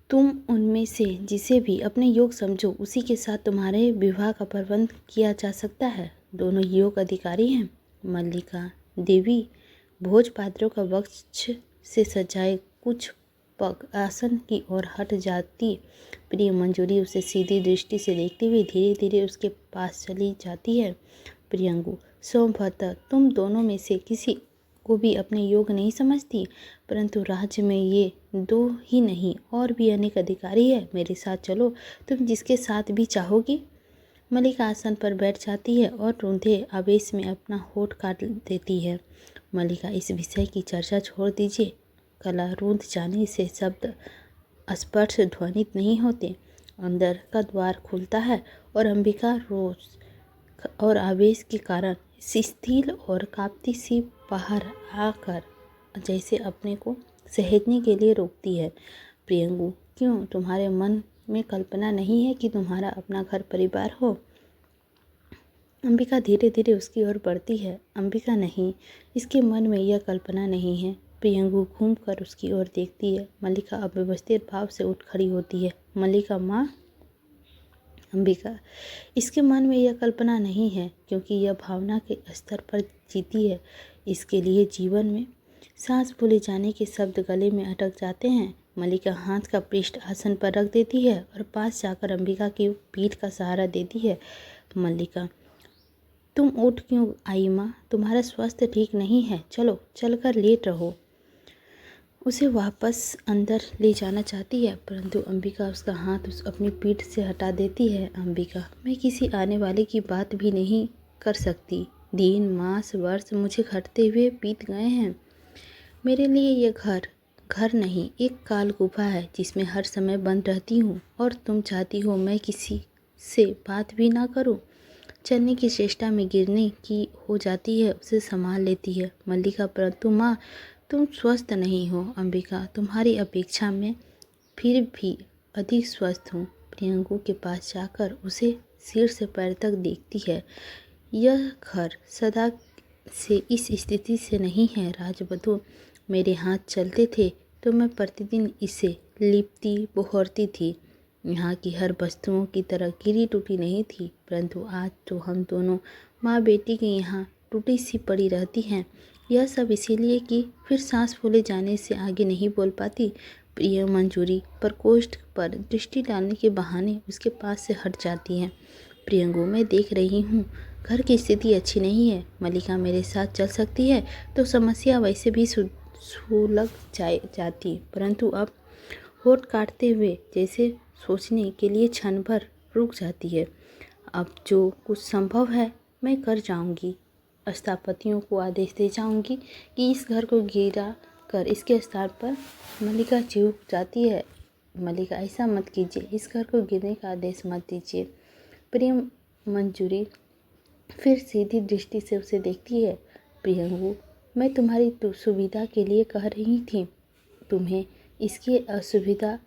A: तुम उनमें से जिसे भी अपने योग समझो, उसी के साथ तुम्हारे विवाह का प्रबंध किया जा सकता है। दोनों योग अधिकारी हैं। मल्लिका देवी भोज पात्रों का वक्ष से सजाए कुछ पग आसन की ओर हट जाती। प्रिय मंजूरी उसे सीधी दृष्टि से देखते हुए धीरे धीरे उसके पास चली जाती है। प्रियंकू, संभवतः तुम दोनों में से किसी को भी अपने योग नहीं समझती, परंतु राज्य में ये 2 ही नहीं और भी अनेक अधिकारी है। मेरे साथ चलो, तुम जिसके साथ भी चाहोगी। मल्लिका आसन पर बैठ जाती है और रूंधे आवेश में अपना होठ काट देती है। मल्लिका, इस विषय की चर्चा छोड़ दीजिए। कला रूंध जाने से शब्द स्पर्श ध्वनित नहीं होते। अंदर का द्वार खुलता है और अंबिका रोष और आवेश के कारण शिथिल और कांपती सी बाहर आकर जैसे अपने को सहेजने के लिए रोकती है। प्रियंगु, क्यों तुम्हारे मन में कल्पना नहीं है कि तुम्हारा अपना घर परिवार हो? अंबिका धीरे धीरे उसकी ओर बढ़ती है। अंबिका, नहीं, इसके मन में यह कल्पना नहीं है। प्रियंगु घूमकर उसकी ओर देखती है। मल्लिका अव्यवस्थित भाव से उठ खड़ी होती है। मल्लिका, माँ। अंबिका, इसके मन में यह कल्पना नहीं है क्योंकि यह भावना के स्तर पर जीती है। इसके लिए जीवन में सांस भूले जाने के शब्द गले में अटक जाते हैं। मल्लिका हाथ का पृष्ठ आसन पर रख देती है और पास जाकर अंबिका की पीठ का सहारा देती है। मल्लिका, तुम उठ क्यों आई माँ? तुम्हारा स्वास्थ्य ठीक नहीं है, चलो चलकर लेट रहो। उसे वापस अंदर ले जाना चाहती है परंतु अंबिका उसका हाथ अपनी पीठ से हटा देती है। अंबिका, मैं किसी आने वाले की बात भी नहीं कर सकती। दिन मास वर्ष मुझे घटते हुए बीत गए हैं। मेरे लिए ये घर नहीं, एक काल गुफा है जिसमें हर समय बंद रहती हूँ। और तुम चाहती हो मैं किसी से बात भी ना करूँ? चलने की चेष्टा में गिरने की हो जाती है, उसे संभाल लेती है। मल्लिका, परंतु माँ, तुम स्वस्थ नहीं हो। अंबिका, तुम्हारी अपेक्षा में फिर भी अधिक स्वस्थ हूँ। प्रियंकु के पास जाकर उसे सिर से पैर तक देखती है। यह घर सदा से इस स्थिति से नहीं है राजवधु। मेरे हाथ चलते थे तो मैं प्रतिदिन इसे लिपती बहोरती थी। यहाँ की हर वस्तुओं की तरह गिरी टूटी नहीं थी, परंतु आज तो हम दोनों माँ बेटी के यहाँ टूटी सी पड़ी रहती हैं। यह सब इसीलिए कि फिर सांस फूले जाने से आगे नहीं बोल पाती। प्रिय मंजूरी प्रकोष्ठ पर दृष्टि डालने के बहाने उसके पास से हट जाती है। प्रियंगु, मैं देख रही हूँ घर की स्थिति अच्छी नहीं है। मल्लिका मेरे साथ चल सकती है तो समस्या वैसे भी सुलझ जाती, परंतु अब होठ काटते हुए जैसे सोचने के लिए क्षण भर रुक जाती है। अब जो कुछ संभव है मैं कर जाऊंगी। स्थापतियों को आदेश दे जाऊंगी कि इस घर को गिरा कर इसके स्थान पर। मल्लिका चूक जाती है। मल्लिका, ऐसा मत कीजिए, इस घर को गिरने का आदेश मत दीजिए। प्रिय मंजूरी फिर सीधी दृष्टि से उसे देखती है। प्रियंगु, मैं तुम्हारी सुविधा के लिए कह रही थी। तुम्हें इसकी असुविधा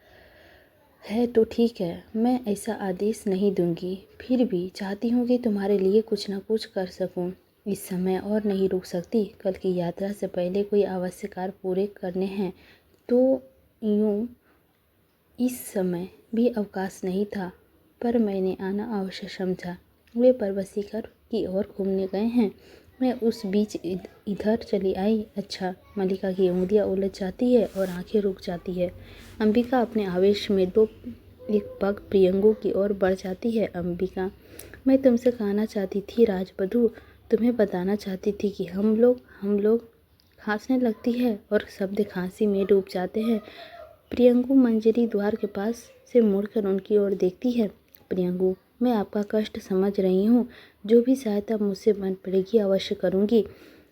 A: है तो ठीक है, मैं ऐसा आदेश नहीं दूंगी। फिर भी चाहती हूँ कि तुम्हारे लिए कुछ न कुछ कर सकूँ। इस समय और नहीं रुक सकती। कल की यात्रा से पहले कोई आवश्यक कार्य पूरे करने हैं। तो यूँ इस समय भी अवकाश नहीं था, पर मैंने आना आवश्यक समझा। वे पर्वतीकर की ओर घूमने गए हैं, मैं उस बीच इधर चली आई। अच्छा। मल्लिका की उंगलियां उलझ जाती है और आंखें रुक जाती है। अंबिका अपने आवेश में एक पग प्रियंगु की ओर बढ़ जाती है। अंबिका, मैं तुमसे कहना चाहती थी राजवधु, तुम्हें बताना चाहती थी कि हम लोग खांसने लगती है और शब्द खांसी में डूब जाते हैं। प्रियंगु मंजरी द्वार के पास से मुड़कर उनकी ओर देखती है। प्रियंगु, मैं आपका कष्ट समझ रही हूँ। जो भी सहायता मुझसे बन पड़ेगी अवश्य करूँगी।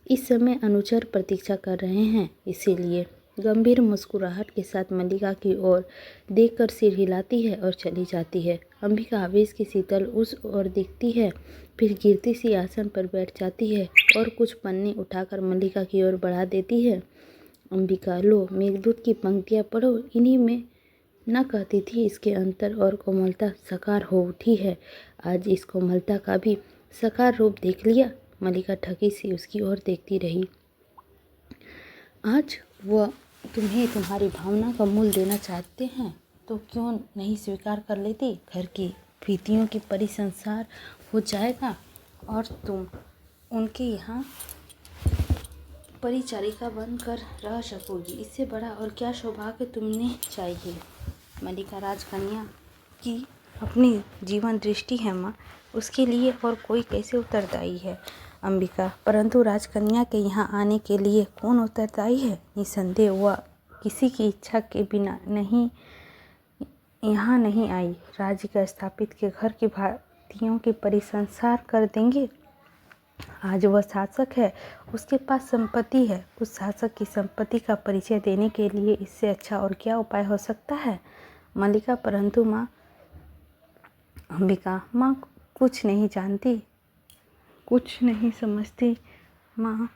A: इस समय अनुचर प्रतीक्षा कर रहे हैं, इसीलिए। गंभीर मुस्कुराहट के साथ मल्लिका की ओर देखकर सिर हिलाती है और चली जाती है। अंबिका आवेश की शीतल उस ओर देखती है, फिर गिरती सी आसन पर बैठ जाती है और कुछ पन्ने उठाकर मल्लिका की ओर बढ़ा देती है। अंबिका, लो मेघदूत की पंक्तियाँ पढ़ो, इन्हीं में न कहती थी इसके अंतर और कोमलता साकार हो उठी है। आज इस कोमलता का भी साकार रूप देख लिया। मल्लिका ठगी सी उसकी ओर देखती रही। आज वह तुम्हें तुम्हारी भावना का मूल देना चाहते हैं तो क्यों नहीं स्वीकार कर लेती? घर की प्रीतियों की परिसंसार हो जाएगा और तुम उनके यहाँ परिचारिका बनकर रह सकोगी। इससे बड़ा और क्या सौभाग्य तुम्हें चाहिए? मल्लिका, राजकन्या की अपनी जीवन दृष्टि है माँ, उसके लिए और कोई कैसे उत्तरदायी है? अंबिका, परंतु राजकन्या के यहाँ आने के लिए कौन उत्तरदायी है? निसंदेह वह किसी की इच्छा के बिना यहाँ नहीं आई। राज्य का स्थापित के घर की भातियों की परिसंसार कर देंगे। आज वह शासक है, उसके पास संपत्ति है। उस शासक की संपत्ति का परिचय देने के लिए इससे अच्छा और क्या उपाय हो सकता है? मल्लिका, परंतु माँ। अंबिका, माँ कुछ नहीं जानती, कुछ नहीं समझती माँ,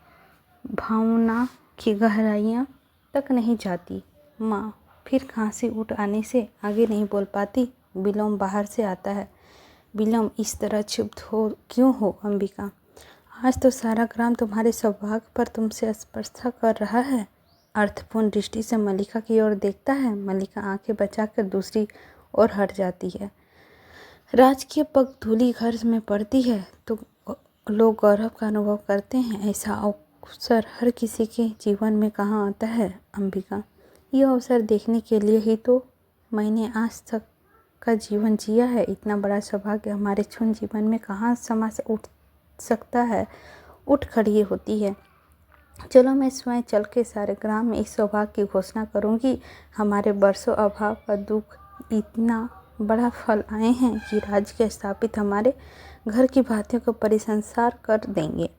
A: भावना की गहराइयाँ तक नहीं जाती माँ। फिर खांसी उठ आने से आगे नहीं बोल पाती। विलोम बाहर से आता है। विलोम, इस तरह चुप हो क्यों हो अंबिका? आज तो सारा ग्राम तुम्हारे सौभाग्य पर तुमसे स्पर्धा कर रहा है। अर्थपूर्ण दृष्टि से मल्लिका की ओर देखता है। मल्लिका आंखें बचाकर दूसरी ओर हट जाती है। राजकीय पग धूली घर में पड़ती है तो लोग गौरव का अनुभव करते हैं। ऐसा अवसर हर किसी के जीवन में कहाँ आता है अंबिका? यह अवसर देखने के लिए ही तो मैंने आज तक का जीवन जिया है। इतना बड़ा सौभाग्य हमारे क्षुद्र जीवन में कहाँ समा उठ सकता है, उठ खड़ी होती है। चलो, मैं स्वयं चल के सारे ग्राम में इस सौभाग्य की घोषणा करूंगी। हमारे बरसों अभाव का दुख इतना बड़ा फल आए हैं कि राज्य स्थापित हमारे घर की बातों को परिसंसार कर देंगे।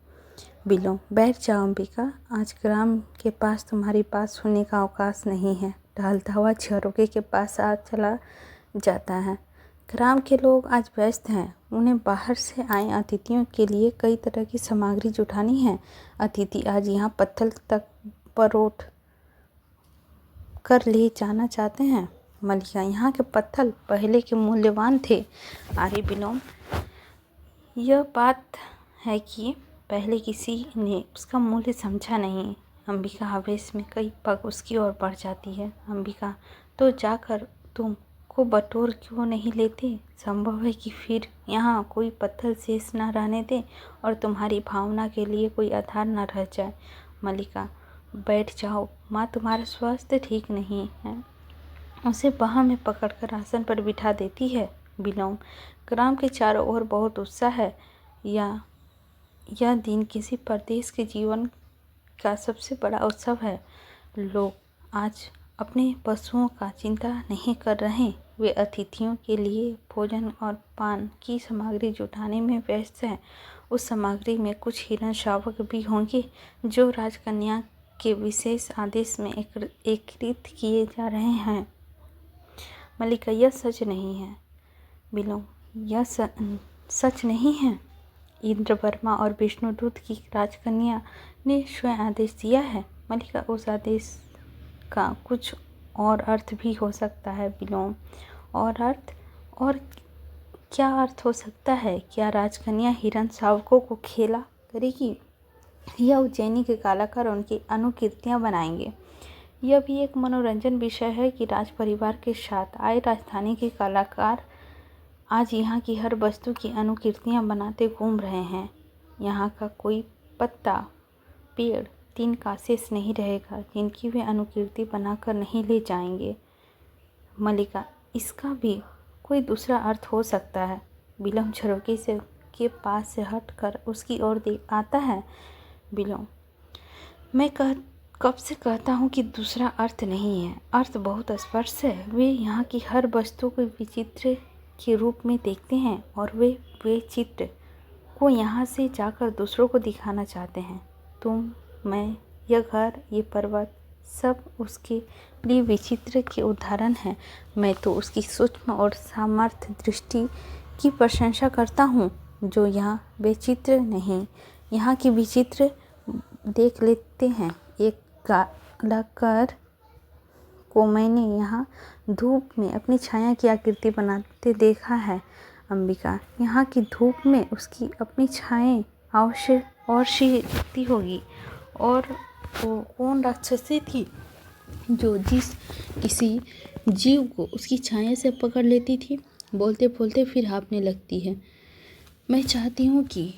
A: विलोम, बैठ जाओ अंबिका, आज ग्राम के पास तुम्हारी बात सुनने का अवकाश नहीं है। टहलता हुआ झरोके के पास आ चला जाता है। ग्राम के लोग आज व्यस्त हैं। उन्हें बाहर से आए अतिथियों के लिए कई तरह की सामग्री जुटानी है। अतिथि आज यहाँ पत्थर तक परोठ कर ले जाना चाहते हैं। मल्लिका, यहाँ के पत्थर पहले के मूल्यवान थे। अरे विलोम, यह बात है कि पहले किसी ने उसका मूल्य समझा नहीं। अंबिका आवेश में कई पग उसकी ओर बढ़ जाती है। अंबिका, तो जाकर तुम को बटोर क्यों नहीं लेते? संभव है कि फिर यहाँ कोई पत्थर शेष न रहने दे और तुम्हारी भावना के लिए कोई आधार न रह जाए। मल्लिका, बैठ जाओ माँ, तुम्हारा स्वास्थ्य ठीक नहीं है। उसे बाह में पकड़कर आसन पर बिठा देती है। विलोम, ग्राम के चारों ओर बहुत उत्साह है। यह दिन किसी परदेश के जीवन का सबसे बड़ा उत्सव है। लोग आज अपने पशुओं का चिंता नहीं कर रहे। वे अतिथियों के लिए भोजन और पान की सामग्री जुटाने में व्यस्त हैं। उस सामग्री में कुछ हिरण शावक भी होंगे जो राजकन्या के विशेष आदेश में एकत्रित किए जा रहे हैं। मल्लिका, यह सच नहीं है। विलोम, यह सच नहीं है। इंद्रवर्मा और विष्णुदूत की राजकन्या ने स्वयं आदेश दिया है। मल्लिका, उस आदेश का कुछ और अर्थ भी हो सकता है विलोम। और अर्थ? और क्या अर्थ हो सकता है? क्या राजकन्या हिरण शावकों को खेला करेगी या उज्जैनी के कलाकार उनकी अनुकृतियाँ बनाएंगे? यह भी एक मनोरंजन विषय है कि राज परिवार के साथ आए राजधानी के कलाकार आज यहाँ की हर वस्तु की अनुकृतियाँ बनाते घूम रहे हैं। यहाँ का कोई पत्ता, पेड़, तिनका शेष नहीं रहेगा जिनकी वे अनुकृति बनाकर नहीं ले जाएंगे। मल्लिका, इसका भी कोई दूसरा अर्थ हो सकता है। विलोम झरोके से के पास से हटकर उसकी ओर देख आता है। विलोम, मैं कब से कहता हूँ कि दूसरा अर्थ नहीं है। अर्थ बहुत स्पष्ट है। वे यहाँ की हर वस्तु को विचित्र के रूप में देखते हैं और वे चित्र को यहाँ से जाकर दूसरों को दिखाना चाहते हैं। तुम, मैं, यह घर, ये पर्वत, सब उसके लिए विचित्र के उदाहरण हैं। मैं तो उसकी सूक्ष्म और सामर्थ्य दृष्टि की प्रशंसा करता हूँ जो यहाँ विचित्र नहीं, यहाँ की विचित्र देख लेते हैं। एक कलाकार को मैंने यहाँ धूप में अपनी छाया की आकृति बनाते देखा है। अंबिका, यहाँ की धूप में उसकी अपनी छाया अवश्य और सी दिखती होगी। और वो कौन राक्षसी थी जो किसी जीव को उसकी छाया से पकड़ लेती थी? बोलते बोलते फिर हाँफने लगती है। मैं चाहती हूँ कि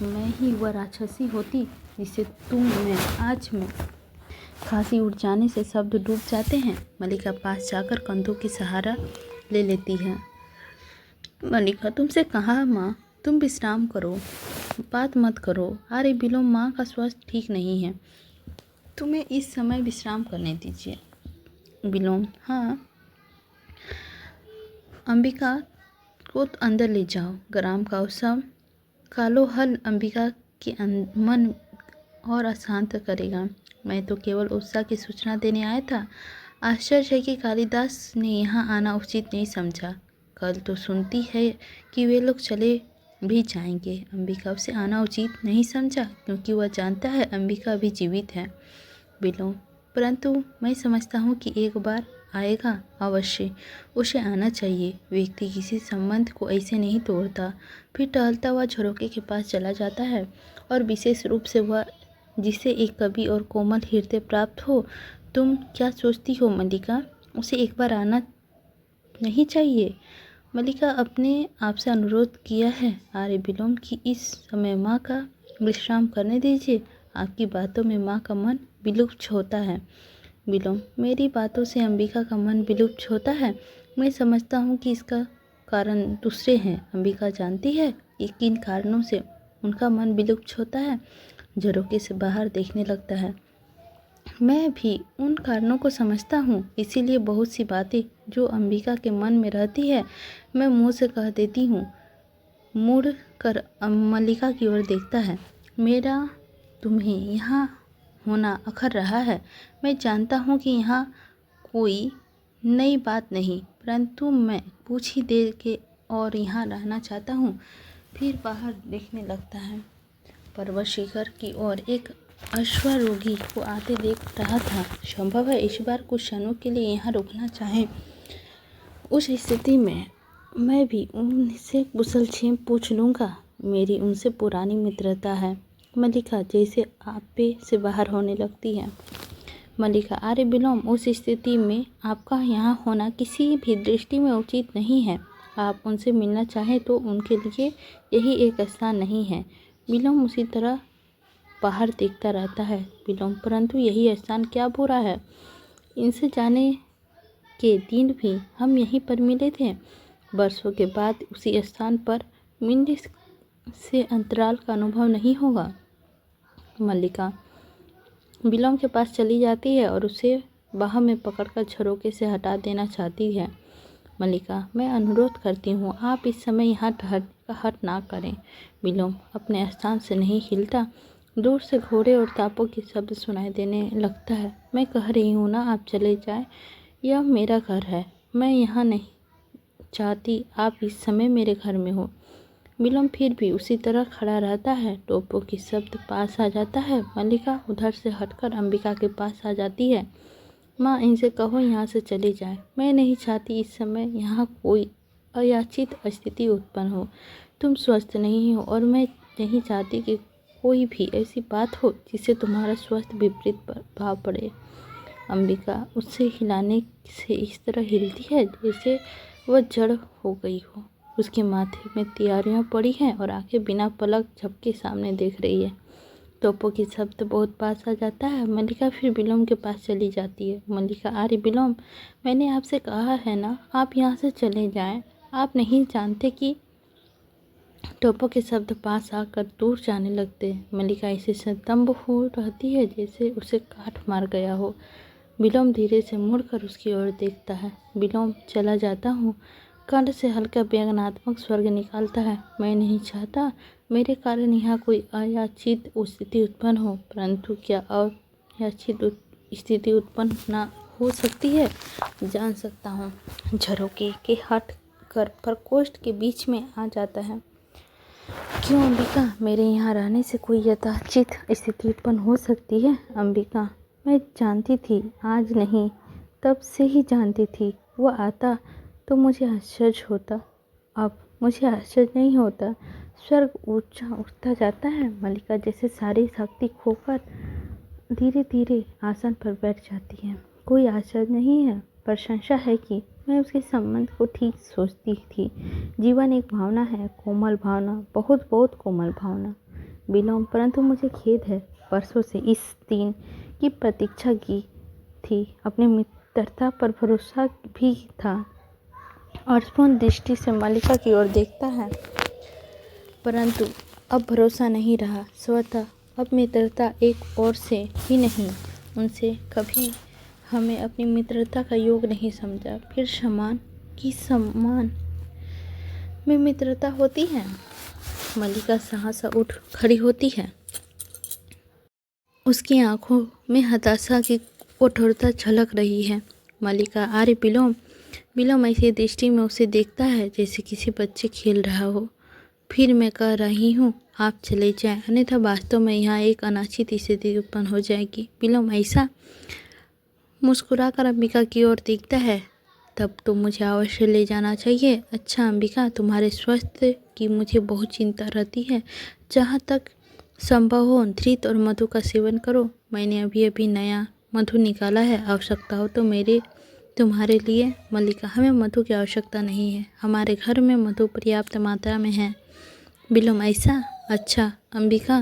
A: मैं ही वह राक्षसी होती जिसे तुम मैं आज में खांसी उठ जाने से शब्द डूब जाते हैं। मल्लिका पास जाकर कंधों की सहारा ले लेती है। मल्लिका, तुमसे कहा माँ, तुम विश्राम करो, बात मत करो। अरे विलोम, माँ का स्वास्थ्य ठीक नहीं है, तुम्हें इस समय विश्राम करने दीजिए। विलोम, हाँ। अंबिका को अंदर ले जाओ। ग्राम का उत्सव कालो हल अंबिका के मन और अशांत करेगा। मैं तो केवल उत्साह की सूचना देने आया था। आश्चर्य है कि कालिदास ने यहाँ आना उचित नहीं समझा। कल तो सुनती है कि वे लोग चले भी जाएंगे। अंबिका उसे आना उचित नहीं समझा क्योंकि वह जानता है अंबिका अभी जीवित है। बिलोम, परंतु मैं समझता हूँ कि एक बार आएगा अवश्य, उसे आना चाहिए। व्यक्ति किसी संबंध को ऐसे नहीं तोड़ता। फिर टहलता हुआ झरोखे के पास चला जाता है और विशेष रूप से वह जिसे एक कवि और कोमल हृदय प्राप्त हो। तुम क्या सोचती हो मल्लिका, उसे एक बार आना नहीं चाहिए? मल्लिका अपने आप से अनुरोध किया है। आर्य विलोम की इस समय माँ का विश्राम करने दीजिए। आपकी बातों में माँ का मन विलुप्त होता है। विलोम, मेरी बातों से अंबिका का मन विलुप्त होता है? मैं समझता हूँ कि इसका कारण दूसरे हैं। अंबिका जानती है कि किन कारणों से उनका मन विलुप्त होता है। झरोखे से बाहर देखने लगता है। मैं भी उन कारणों को समझता हूँ, इसीलिए बहुत सी बातें जो अंबिका के मन में रहती है मैं मुँह से कह देती हूँ। मुड़ कर मल्लिका की ओर देखता है। मेरा तुम्हें यहाँ होना अखर रहा है। मैं जानता हूँ कि यहाँ कोई नई बात नहीं, परंतु मैं कुछ ही देर के और यहाँ रहना चाहता हूँ। फिर बाहर देखने लगता है। पर्वत शिखर की ओर एक अश्वारोही को आते देख रहा था। संभव है इस बार कुछ क्षणों के लिए यहाँ रुकना चाहे। उस स्थिति में मैं भी उनसे कुशलक्षेम पूछ लूँगा। मेरी उनसे पुरानी मित्रता है। मल्लिका जैसे आपे से बाहर होने लगती है। मल्लिका, आर्य विलोम, उस स्थिति में आपका यहाँ होना किसी भी दृष्टि में उचित नहीं है। आप उनसे मिलना चाहें तो उनके लिए यही एक स्थान नहीं है। विलोम उसी तरह बाहर देखता रहता है। विलोम, परंतु यही स्थान क्या बुरा है? इनसे जाने के दिन भी हम यहीं पर मिले थे। वर्षों के बाद उसी स्थान पर मिलने से अंतराल का अनुभव नहीं होगा। मल्लिका विलोम के पास चली जाती है और उसे बाह में पकड़कर झरोखे से हटा देना चाहती है। मल्लिका, मैं अनुरोध करती हूँ आप इस समय यहाँ ठहरने का हट ना करें। विलोम अपने स्थान से नहीं हिलता। दूर से घोड़े और तापों के शब्द सुनाई देने लगता है। मैं कह रही हूँ ना, आप चले जाएं। यह मेरा घर है। मैं यहाँ नहीं चाहती आप इस समय मेरे घर में हो। विलोम फिर भी उसी तरह खड़ा रहता है। टोपों की शब्द पास आ जाता है। मल्लिका उधर से हटकर अंबिका के पास आ जाती है। माँ, इनसे कहो यहाँ से चली जाए। मैं नहीं चाहती इस समय यहाँ कोई अयाचित स्थिति उत्पन्न हो। तुम स्वस्थ नहीं हो और मैं नहीं चाहती कि कोई भी ऐसी बात हो जिससे तुम्हारा स्वास्थ्य विपरीत प्रभाव पड़े। अंबिका उससे हिलाने से इस तरह हिलती है जैसे वह जड़ हो गई हो। उसके माथे में तियारियां पड़ी हैं और आंखें बिना पलक झपके सामने देख रही है। तोपों की शब्द बहुत पास आ जाता है। मल्लिका फिर विलोम के पास चली जाती है। मल्लिका, आर्य विलोम, मैंने आपसे कहा है ना, आप यहाँ से चले जाएं। आप नहीं जानते कि टोपों के शब्द पास आकर दूर जाने लगते हैं। मल्लिका इसे स्तंभ हो रहती है जैसे उसे काट मार गया हो। विलोम धीरे से मुड़कर उसकी ओर देखता है। विलोम, चला जाता हूँ। कंठ से हल्का व्यंग्यात्मक स्वर्ग निकालता है। मैं नहीं चाहता मेरे कारण यहाँ कोई अयाचित स्थिति उत्पन्न हो, परंतु क्या अयाचित स्थिति उत्पन्न ना हो सकती है? जान सकता हूँ। झरोखे के हट कर प्रकोष्ठ के बीच में आ जाता है। क्यों अंबिका, मेरे यहाँ रहने से कोई यथाचित स्थिति उत्पन्न हो सकती है? अंबिका, मैं जानती थी, आज नहीं तब से ही जानती थी। वो आता तो मुझे आश्चर्य होता, अब मुझे आश्चर्य नहीं होता। स्वर्ग ऊंचा उठता जाता है। मल्लिका जैसे सारी शक्ति खोकर धीरे धीरे आसन पर बैठ जाती है। कोई आश्चर्य नहीं है, प्रशंसा है कि मैं उसके संबंध को ठीक सोचती थी। जीवन एक भावना है, कोमल भावना, बहुत बहुत कोमल भावना। विलोम, परंतु मुझे खेद है, वर्षों से इस दिन की प्रतीक्षा की थी। अपनी मित्रता पर भरोसा भी था। अर्थपूर्ण दृष्टि से मल्लिका की ओर देखता है, परंतु अब भरोसा नहीं रहा। स्वतः अब मित्रता एक और से ही नहीं, उनसे कभी हमें अपनी मित्रता का योग नहीं समझा। फिर समान की सम्मान में मित्रता होती है। मल्लिका सहसा उठ खड़ी होती है। उसकी आंखों में हताशा की कठोरता झलक रही है। मल्लिका आर्य विलोम ऐसी दृष्टि में उसे देखता है जैसे किसी बच्चे खेल रहा हो। फिर मैं कह रही हूँ आप चले जाएं, अन्यथा वास्तव में यहाँ एक अनाचित स्थिति उत्पन्न हो जाएगी। विलोम ऐसा मुस्कुराकर अंबिका की ओर देखता है। तब तो मुझे अवश्य ले जाना चाहिए। अच्छा अंबिका, तुम्हारे स्वास्थ्य की मुझे बहुत चिंता रहती है। जहाँ तक संभव हो धृत और मधु का सेवन करो। मैंने अभी अभी नया मधु निकाला है, आवश्यकता हो तो तुम्हारे लिए। मल्लिका, हमें मधु की आवश्यकता नहीं है, हमारे घर में मधु पर्याप्त मात्रा में है। विलोम ऐसा? अच्छा। अंबिका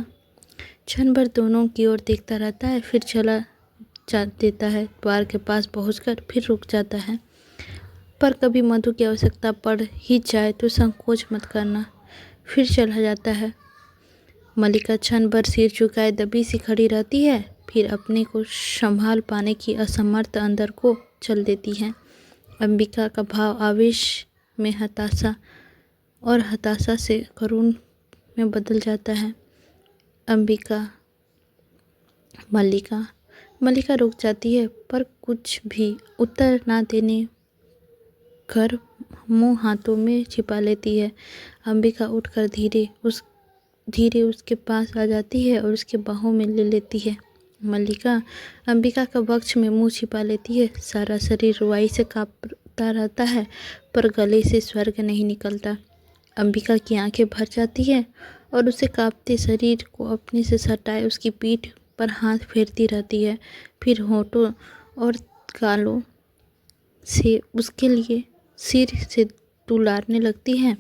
A: क्षण भर दोनों की ओर देखता रहता है, फिर चला जा देता है। द्वार के पास पहुंचकर फिर रुक जाता है। पर कभी मधु की आवश्यकता पड़ ही जाए तो संकोच मत करना। फिर चला जाता है। मल्लिका क्षण भर सिर झुकाए दबी सी खड़ी रहती है, फिर अपने को संभाल पाने की असमर्थ अंदर को चल देती है। अंबिका का भाव आवेश में हताशा और हताशा से करुण में बदल जाता है। मल्लिका रुक जाती है, पर कुछ भी उत्तर ना देने घर मुंह हाथों में छिपा लेती है। अंबिका उठकर धीरे उसके पास आ जाती है और उसके बाहों में ले लेती है। मल्लिका अंबिका का वक्ष में मुंह छिपा लेती है। सारा शरीर रुआई से कांपता रहता है, पर गले से स्वर्ग नहीं निकलता। अंबिका की आंखें भर जाती है और उसे कांपते शरीर को अपने से सटाए उसकी पीठ पर हाथ फेरती रहती है। फिर होठों और गालों से उसके लिए सिर से दुलारने लगती है।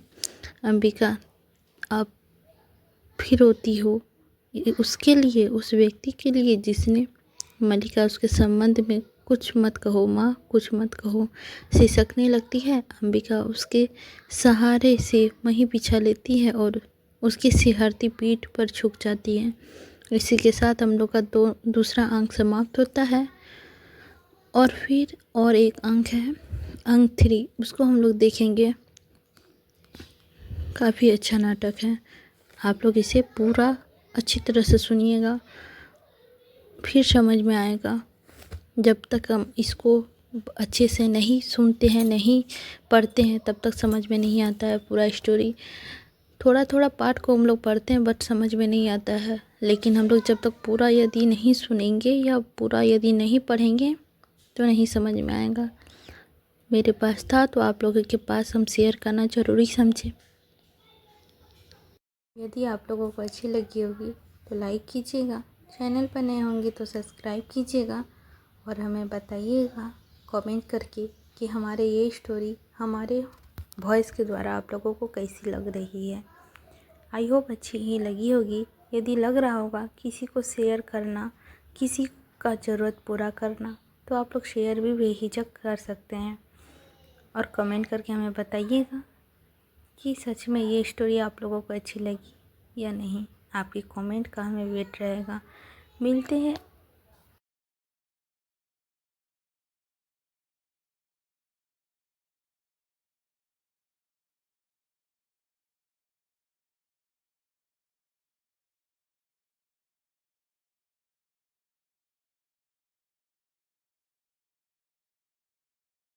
A: अंबिका, आप फिर रोती हो उसके लिए, उस व्यक्ति के लिए जिसने। मल्लिका उसके संबंध में कुछ मत कहो माँ, कुछ मत कहो, सिसकने लगती है। अंबिका उसके सहारे से वहीं बिछा लेती है और उसकी सिहरती पीठ पर झुक जाती है। इसी के साथ हम लोग का दूसरा अंक समाप्त होता है। और फिर और एक अंक है, अंक 3, उसको हम लोग देखेंगे। काफ़ी अच्छा नाटक है, आप लोग इसे पूरा अच्छी तरह से सुनिएगा, फिर समझ में आएगा। जब तक हम इसको अच्छे से नहीं सुनते हैं, नहीं पढ़ते हैं, तब तक समझ में नहीं आता है पूरा स्टोरी। थोड़ा थोड़ा पार्ट को हम लोग पढ़ते हैं बट समझ में नहीं आता है। लेकिन हम लोग जब तक पूरा यदि नहीं सुनेंगे या पूरा यदि नहीं पढ़ेंगे तो नहीं समझ में आएगा। मेरे पास था तो आप लोगों के पास हम शेयर करना ज़रूरी समझे। यदि आप लोगों को अच्छी लगी होगी तो लाइक कीजिएगा, चैनल पर नए होंगे तो सब्सक्राइब कीजिएगा और हमें बताइएगा कमेंट करके कि हमारे ये स्टोरी हमारे वॉइस के द्वारा आप लोगों को कैसी लग रही है। आई होप अच्छी ही लगी होगी। यदि लग रहा होगा किसी को शेयर करना, किसी का ज़रूरत पूरा करना, तो आप लोग शेयर भी बेहिचक कर सकते हैं और कमेंट करके हमें बताइएगा कि सच में ये स्टोरी आप लोगों को अच्छी लगी या नहीं। आपकी कमेंट का हमें वेट रहेगा। मिलते हैं